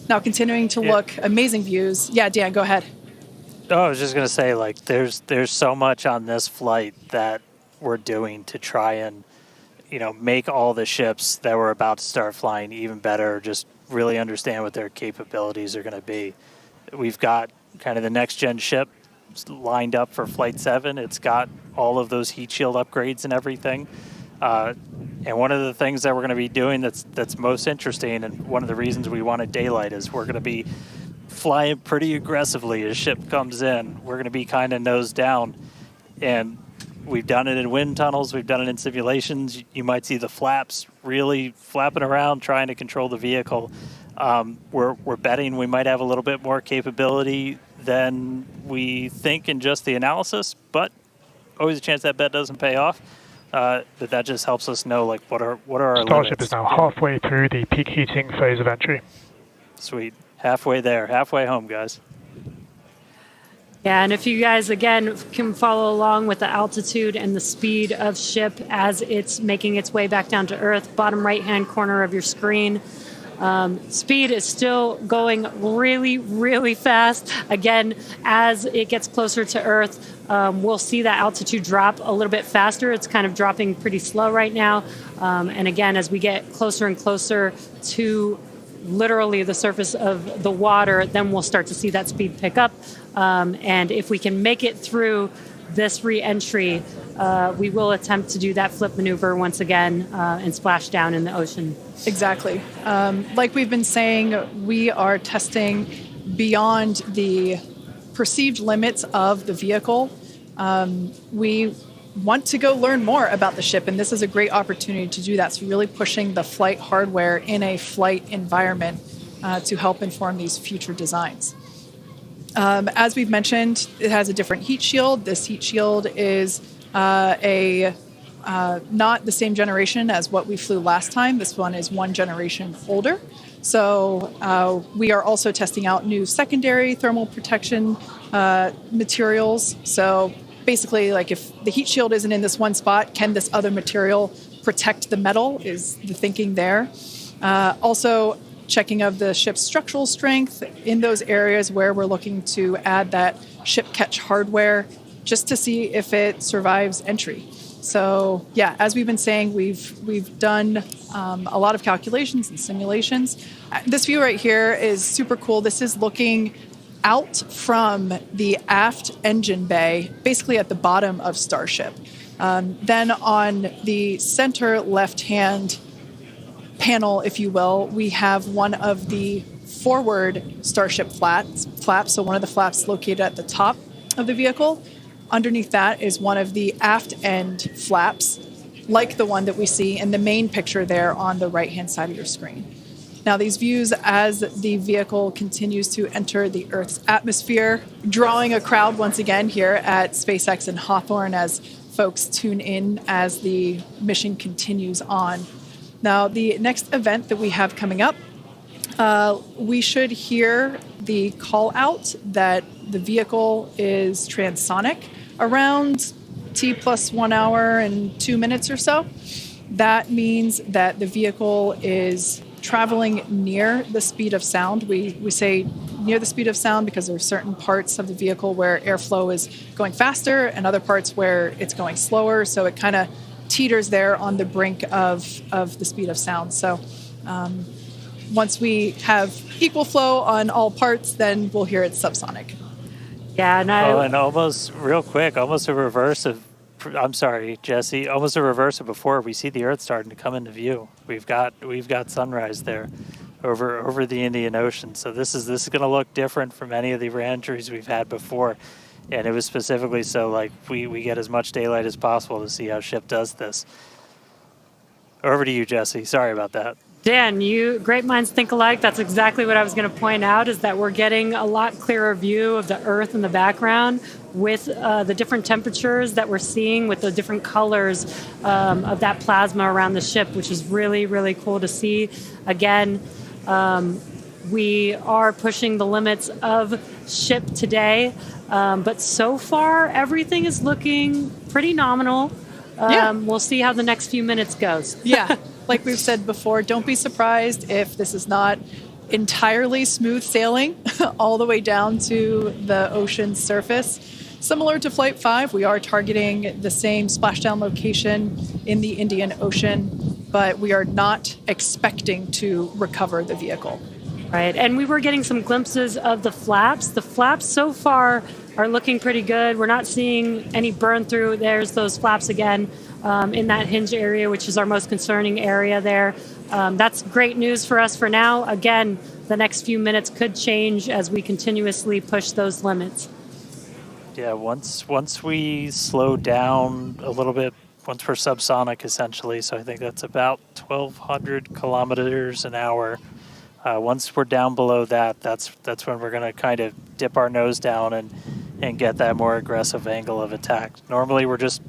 Now, continuing to look, amazing views. Yeah, Dan, go ahead. Oh, I was just going to say, there's so much on this flight that we're doing to try and, make all the ships that we're about to start flying even better, just really understand what their capabilities are going to be. We've got kind of the next-gen ship lined up for Flight 7. It's got all of those heat shield upgrades and everything. And one of the things that we're going to be doing that's most interesting, and one of the reasons we wanted daylight, is we're going to be flying pretty aggressively as ship comes in. We're going to be kind of nose down. And we've done it in wind tunnels. We've done it in simulations. You might see the flaps really flapping around trying to control the vehicle. We're betting we might have a little bit more capability than we think in just the analysis, but always a chance that bet doesn't pay off. But that just helps us know what are our Starship limits. is now halfway through the peak heating phase of entry. Sweet. Halfway there. Halfway home, guys. Yeah, and if you guys, again, can follow along with the altitude and the speed of ship as it's making its way back down to Earth, bottom right-hand corner of your screen, speed is still going really, really fast. Again, as it gets closer to Earth, we'll see that altitude drop a little bit faster. It's kind of dropping pretty slow right now. And again, as we get closer and closer to literally the surface of the water, then we'll start to see that speed pick up. And if we can make it through this re-entry, we will attempt to do that flip maneuver once again and splash down in the ocean. Exactly. Like we've been saying, we are testing beyond the perceived limits of the vehicle. We want to go learn more about the ship, and this is a great opportunity to do that. So really pushing the flight hardware in a flight environment to help inform these future designs. As we've mentioned, it has a different heat shield. This heat shield is not the same generation as what we flew last time. This one is one generation older. So we are also testing out new secondary thermal protection materials. So basically, if the heat shield isn't in this one spot, can this other material protect the metal is the thinking there. Also, checking of the ship's structural strength in those areas where we're looking to add that ship catch hardware just to see if it survives entry. So yeah, as we've been saying, we've done a lot of calculations and simulations. This view right here is super cool. This is looking out from the aft engine bay, basically at the bottom of Starship. Then on the center left-hand panel, if you will, we have one of the forward Starship flaps, so one of the flaps located at the top of the vehicle. Underneath that is one of the aft end flaps, like the one that we see in the main picture there on the right-hand side of your screen. Now, these views as the vehicle continues to enter the Earth's atmosphere, drawing a crowd once again here at SpaceX and Hawthorne as folks tune in as the mission continues on. Now, the next event that we have coming up, we should hear the call out that the vehicle is transonic around T plus 1 hour and 2 minutes or so. That means that the vehicle is traveling near the speed of sound. We say near the speed of sound because there are certain parts of the vehicle where airflow is going faster and other parts where it's going slower. So it kind of teeters there on the brink of the speed of sound. So Once we have equal flow on all parts, then we'll hear it's subsonic. Yeah, and and almost real quick, almost a reverse of, I'm sorry, Jesse, almost a reverse of before. We see the Earth starting to come into view. We've got sunrise there over the Indian Ocean. So this is going to look different from any of the reentries we've had before. And it was specifically so like we get as much daylight as possible to see how ship does this. Over to you, Jesse. Sorry about that. Dan, great minds think alike. That's exactly what I was going to point out, is that we're getting a lot clearer view of the Earth in the background with the different temperatures that we're seeing, with the different colors of that plasma around the ship, which is really, really cool to see. Again, we are pushing the limits of ship today, but so far everything is looking pretty nominal. We'll see how the next few minutes goes. Yeah. Like we've said before, don't be surprised if this is not entirely smooth sailing all the way down to the ocean's surface. Similar to Flight 5, we are targeting the same splashdown location in the Indian Ocean, but we are not expecting to recover the vehicle. Right, and we were getting some glimpses of the flaps. The flaps so far are looking pretty good. We're not seeing any burn through. There's those flaps again in that hinge area, which is our most concerning area there. That's great news for us for now. Again, the next few minutes could change as we continuously push those limits. Yeah, once we slow down a little bit, once we're subsonic essentially, so I think that's about 1,200 kilometers an hour. Once we're down below that, that's when we're going to kind of dip our nose down and get that more aggressive angle of attack. Normally we're just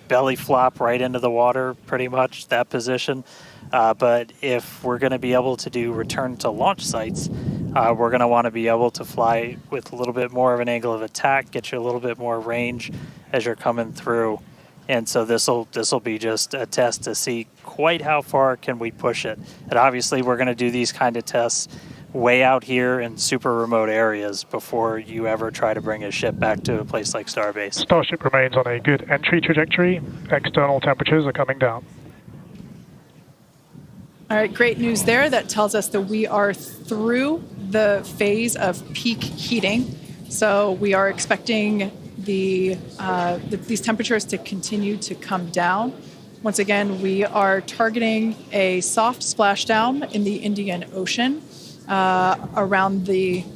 belly flop right into the water, pretty much that position. But if we're going to be able to do return to launch sites, we're going to want to be able to fly with a little bit more of an angle of attack, get you a little bit more range as you're coming through. And so this'll be just a test to see quite how far can we push it. And obviously we're going to do these kind of tests way out here in super remote areas before you ever try to bring a ship back to a place like Starbase. Starship remains on a good entry trajectory. External temperatures are coming down. All right, great news there. That tells us that we are through the phase of peak heating. So we are expecting these temperatures to continue to come down. Once again, we are targeting a soft splashdown in the Indian Ocean around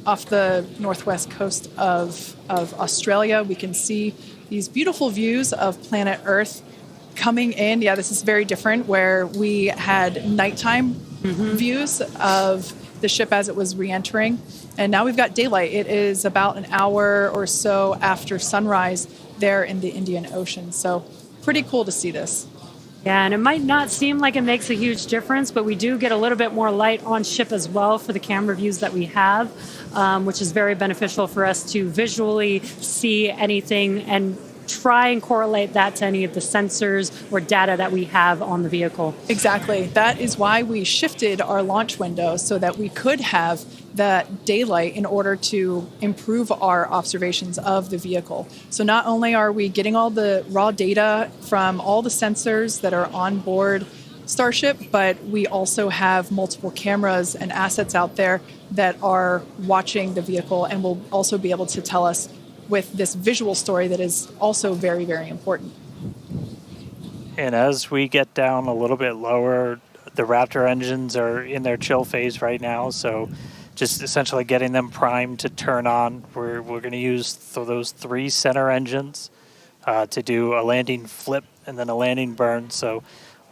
off the northwest coast of Australia. We can see these beautiful views of planet Earth coming in. Yeah, this is very different, where we had nighttime views of the ship as it was re-entering. And now we've got daylight. It is about an hour or so after sunrise there in the Indian Ocean. So pretty cool to see this. Yeah, and it might not seem like it makes a huge difference, but we do get a little bit more light on ship as well for the camera views that we have, which is very beneficial for us to visually see anything and try and correlate that to any of the sensors or data that we have on the vehicle. Exactly. That is why we shifted our launch window so that we could have that daylight in order to improve our observations of the vehicle. So not only are we getting all the raw data from all the sensors that are on board Starship, but we also have multiple cameras and assets out there that are watching the vehicle and will also be able to tell us with this visual story that is also very, very important. And as we get down a little bit lower, the Raptor engines are in their chill phase right now, so just essentially getting them primed to turn on. We're going to use those 3 center engines to do a landing flip and then a landing burn. So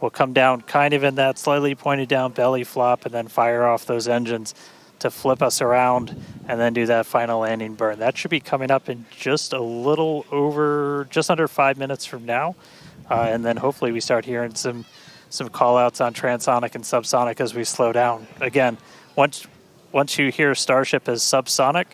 we'll come down kind of in that slightly pointed down belly flop and then fire off those engines to flip us around and then do that final landing burn. That should be coming up in just under 5 minutes from now. And then hopefully we start hearing some call outs on transonic and subsonic as we slow down. Again, once you hear Starship as subsonic,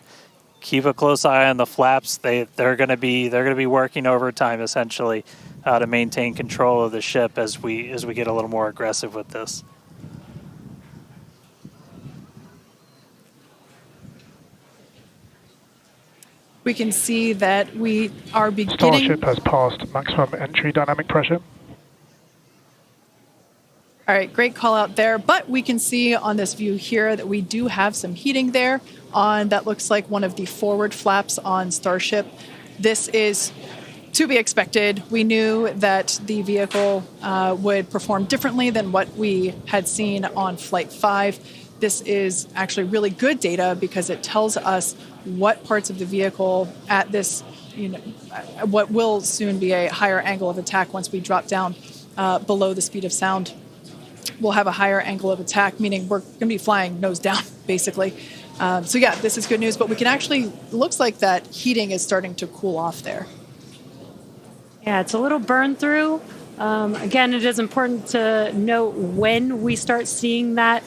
keep a close eye on the flaps. They're going to be working overtime essentially to maintain control of the ship as we get a little more aggressive with this. We can see that we are beginning... Starship has passed maximum entry dynamic pressure. All right, great call out there. But we can see on this view here that we do have some heating there on that looks like one of the forward flaps on Starship. This is to be expected. We knew that the vehicle would perform differently than what we had seen on Flight 5. This is actually really good data because it tells us what parts of the vehicle at this, what will soon be a higher angle of attack once we drop down below the speed of sound. We'll have a higher angle of attack, meaning we're going to be flying nose down, basically. So yeah, this is good news, but we can actually, looks like that heating is starting to cool off there. Yeah, it's a little burn through. Again, it is important to note when we start seeing that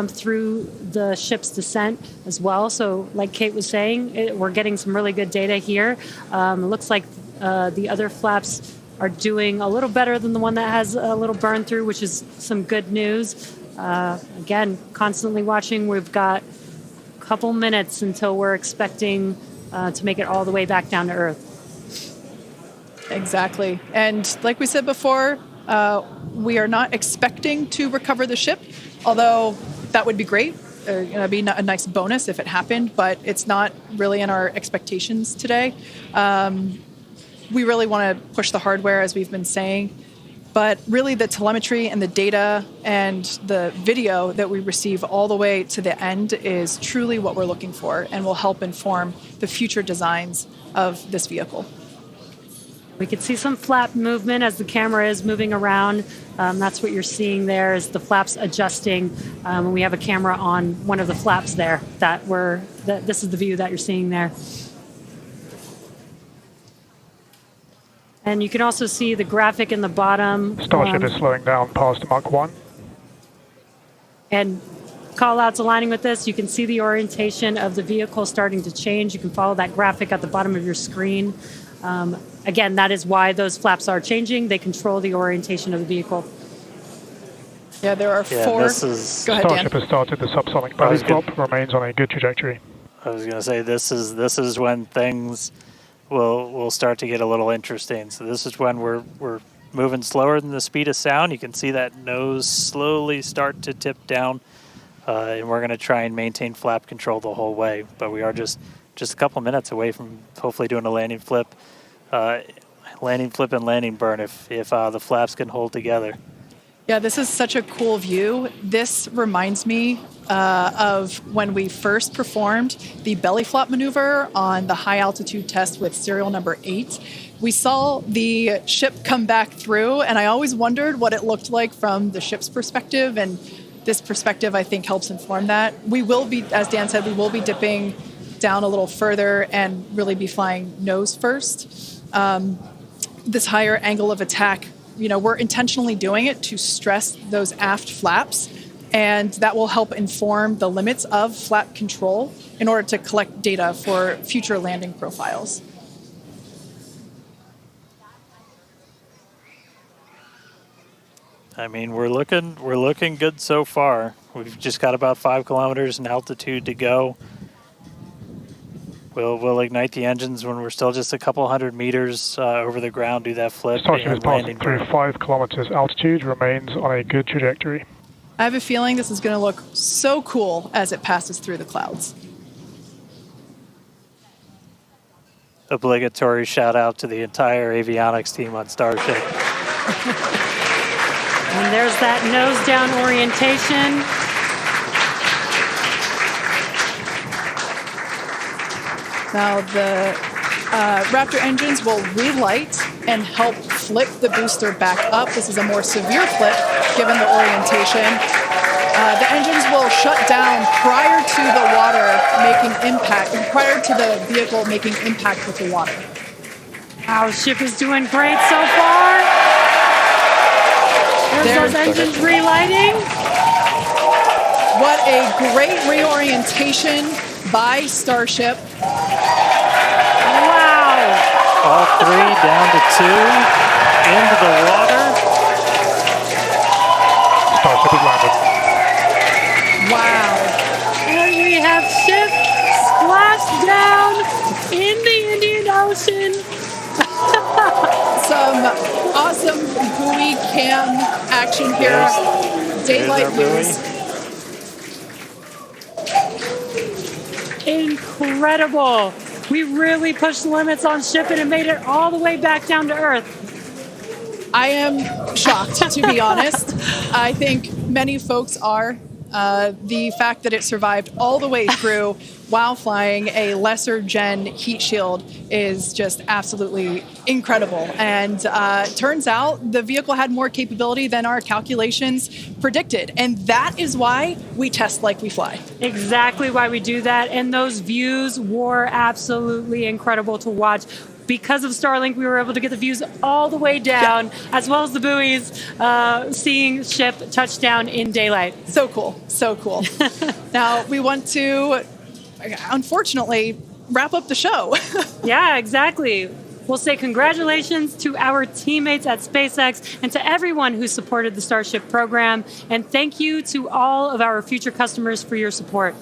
through the ship's descent as well. So like Kate was saying, we're getting some really good data here. It looks like the other flaps are doing a little better than the one that has a little burn through, which is some good news. Again, constantly watching. We've got a couple minutes until we're expecting to make it all the way back down to Earth. Exactly. And like we said before, we are not expecting to recover the ship, although that would be great. It would be a nice bonus if it happened, but it's not really in our expectations today. We really want to push the hardware, as we've been saying, but really the telemetry and the data and the video that we receive all the way to the end is truly what we're looking for and will help inform the future designs of this vehicle. We can see some flap movement as the camera is moving around. That's what you're seeing there is the flaps adjusting. And we have a camera on one of the flaps there this is the view that you're seeing there. And you can also see the graphic in the bottom. Starship is slowing down past Mach 1. And call-outs aligning with this. You can see the orientation of the vehicle starting to change. You can follow that graphic at the bottom of your screen. Again, that is why those flaps are changing. They control the orientation of the vehicle. Yeah, there are four. Go ahead, Starship Dan. has started the subsonic belly flop, remains on a good trajectory. I was going to say this is when things will start to get a little interesting. So this is when we're moving slower than the speed of sound. You can see that nose slowly start to tip down, and we're going to try and maintain flap control the whole way. But we are just a couple minutes away from hopefully doing a landing flip and landing burn if the flaps can hold together. Yeah, this is such a cool view. This reminds me of when we first performed the belly flop maneuver on the high altitude test with serial number 8. We saw the ship come back through, and I always wondered what it looked like from the ship's perspective, and this perspective, I think, helps inform that. We will be, as Dan said, we will be dipping down a little further and really be flying nose first. This higher angle of attack, we're intentionally doing it to stress those aft flaps, and that will help inform the limits of flap control in order to collect data for future landing profiles. I mean, we're looking good so far. We've just got about 5 kilometers in altitude to go. We'll ignite the engines when we're still just a couple hundred meters over the ground, do that flip. Starship is passing through 5 kilometers altitude, remains on a good trajectory. I have a feeling this is going to look so cool as it passes through the clouds. Obligatory shout out to the entire avionics team on Starship. And there's that nose down orientation. Now the Raptor engines will relight and help flip the booster back up. This is a more severe flip given the orientation. The engines will shut down prior to the vehicle making impact with the water. Our ship is doing great so far. There's those engines relighting. What a great reorientation by Starship. Wow. All 3 down to 2 into the water. Starship is landed. Wow. And we have ship splashed down in the Indian Ocean. Some awesome buoy cam action here. daylight There's our views. Incredible. We really pushed the limits on shipping and made it all the way back down to Earth. I am shocked, to be honest. I think many folks are. The fact that it survived all the way through while flying a lesser gen heat shield is just absolutely incredible. And turns out the vehicle had more capability than our calculations predicted. And that is why we test like we fly. Exactly why we do that. And those views were absolutely incredible to watch. Because of Starlink, we were able to get the views all the way down, as well as the buoys, seeing ship touchdown in daylight. So cool, so cool. Now, we want to, unfortunately, wrap up the show. Yeah, exactly. We'll say congratulations to our teammates at SpaceX and to everyone who supported the Starship program. And thank you to all of our future customers for your support.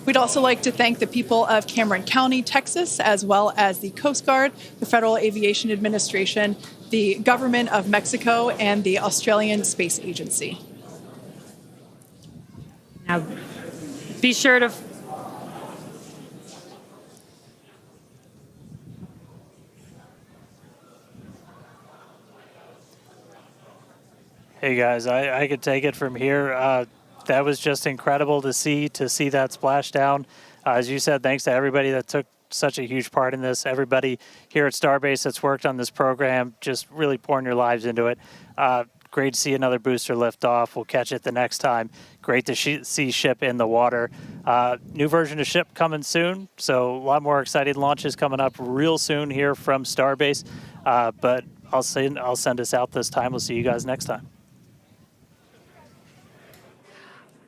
We'd also like to thank the people of Cameron County, Texas, as well as the Coast Guard, the Federal Aviation Administration, the Government of Mexico, and the Australian Space Agency. Now, be sure to... Hey guys, I could take it from here. That was just incredible to see that splashdown. As you said, thanks to everybody that took such a huge part in this. Everybody here at Starbase that's worked on this program, just really pouring your lives into it. Great to see another booster lift off. We'll catch it the next time. Great to see ship in the water. New version of ship coming soon, so a lot more exciting launches coming up real soon here from Starbase. But I'll send us out this time. We'll see you guys next time.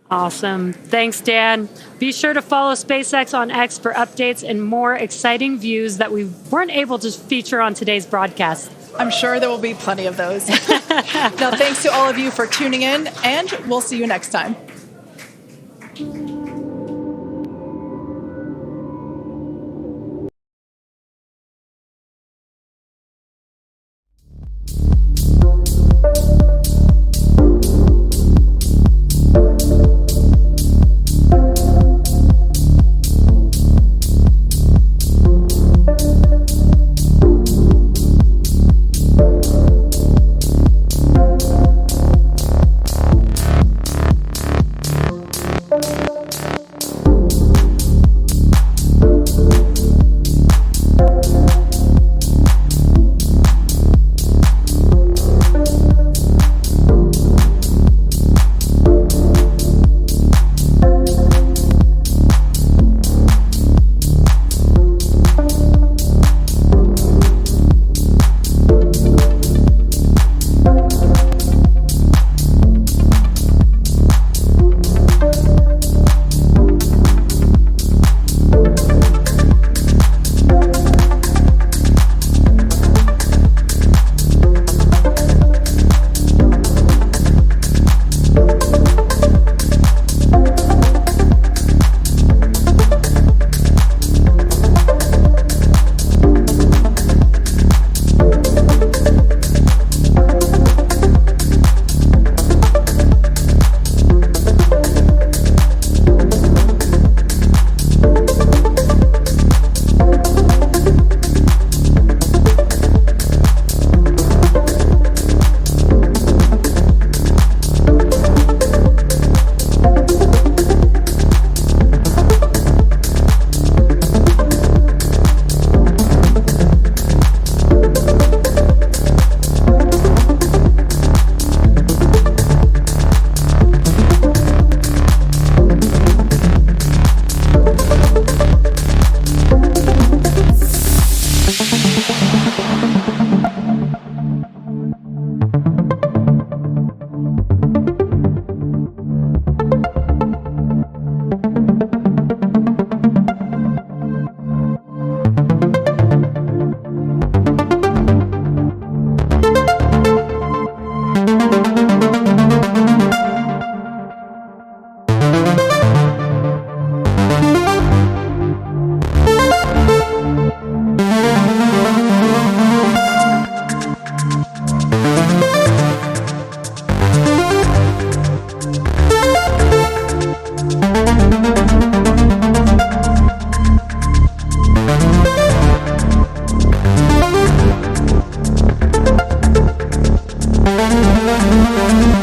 Awesome. Thanks, Dan. Be sure to follow SpaceX on X for updates and more exciting views that we weren't able to feature on today's broadcast. I'm sure there will be plenty of those. Now, thanks to all of you for tuning in, and we'll see you next time. Starship.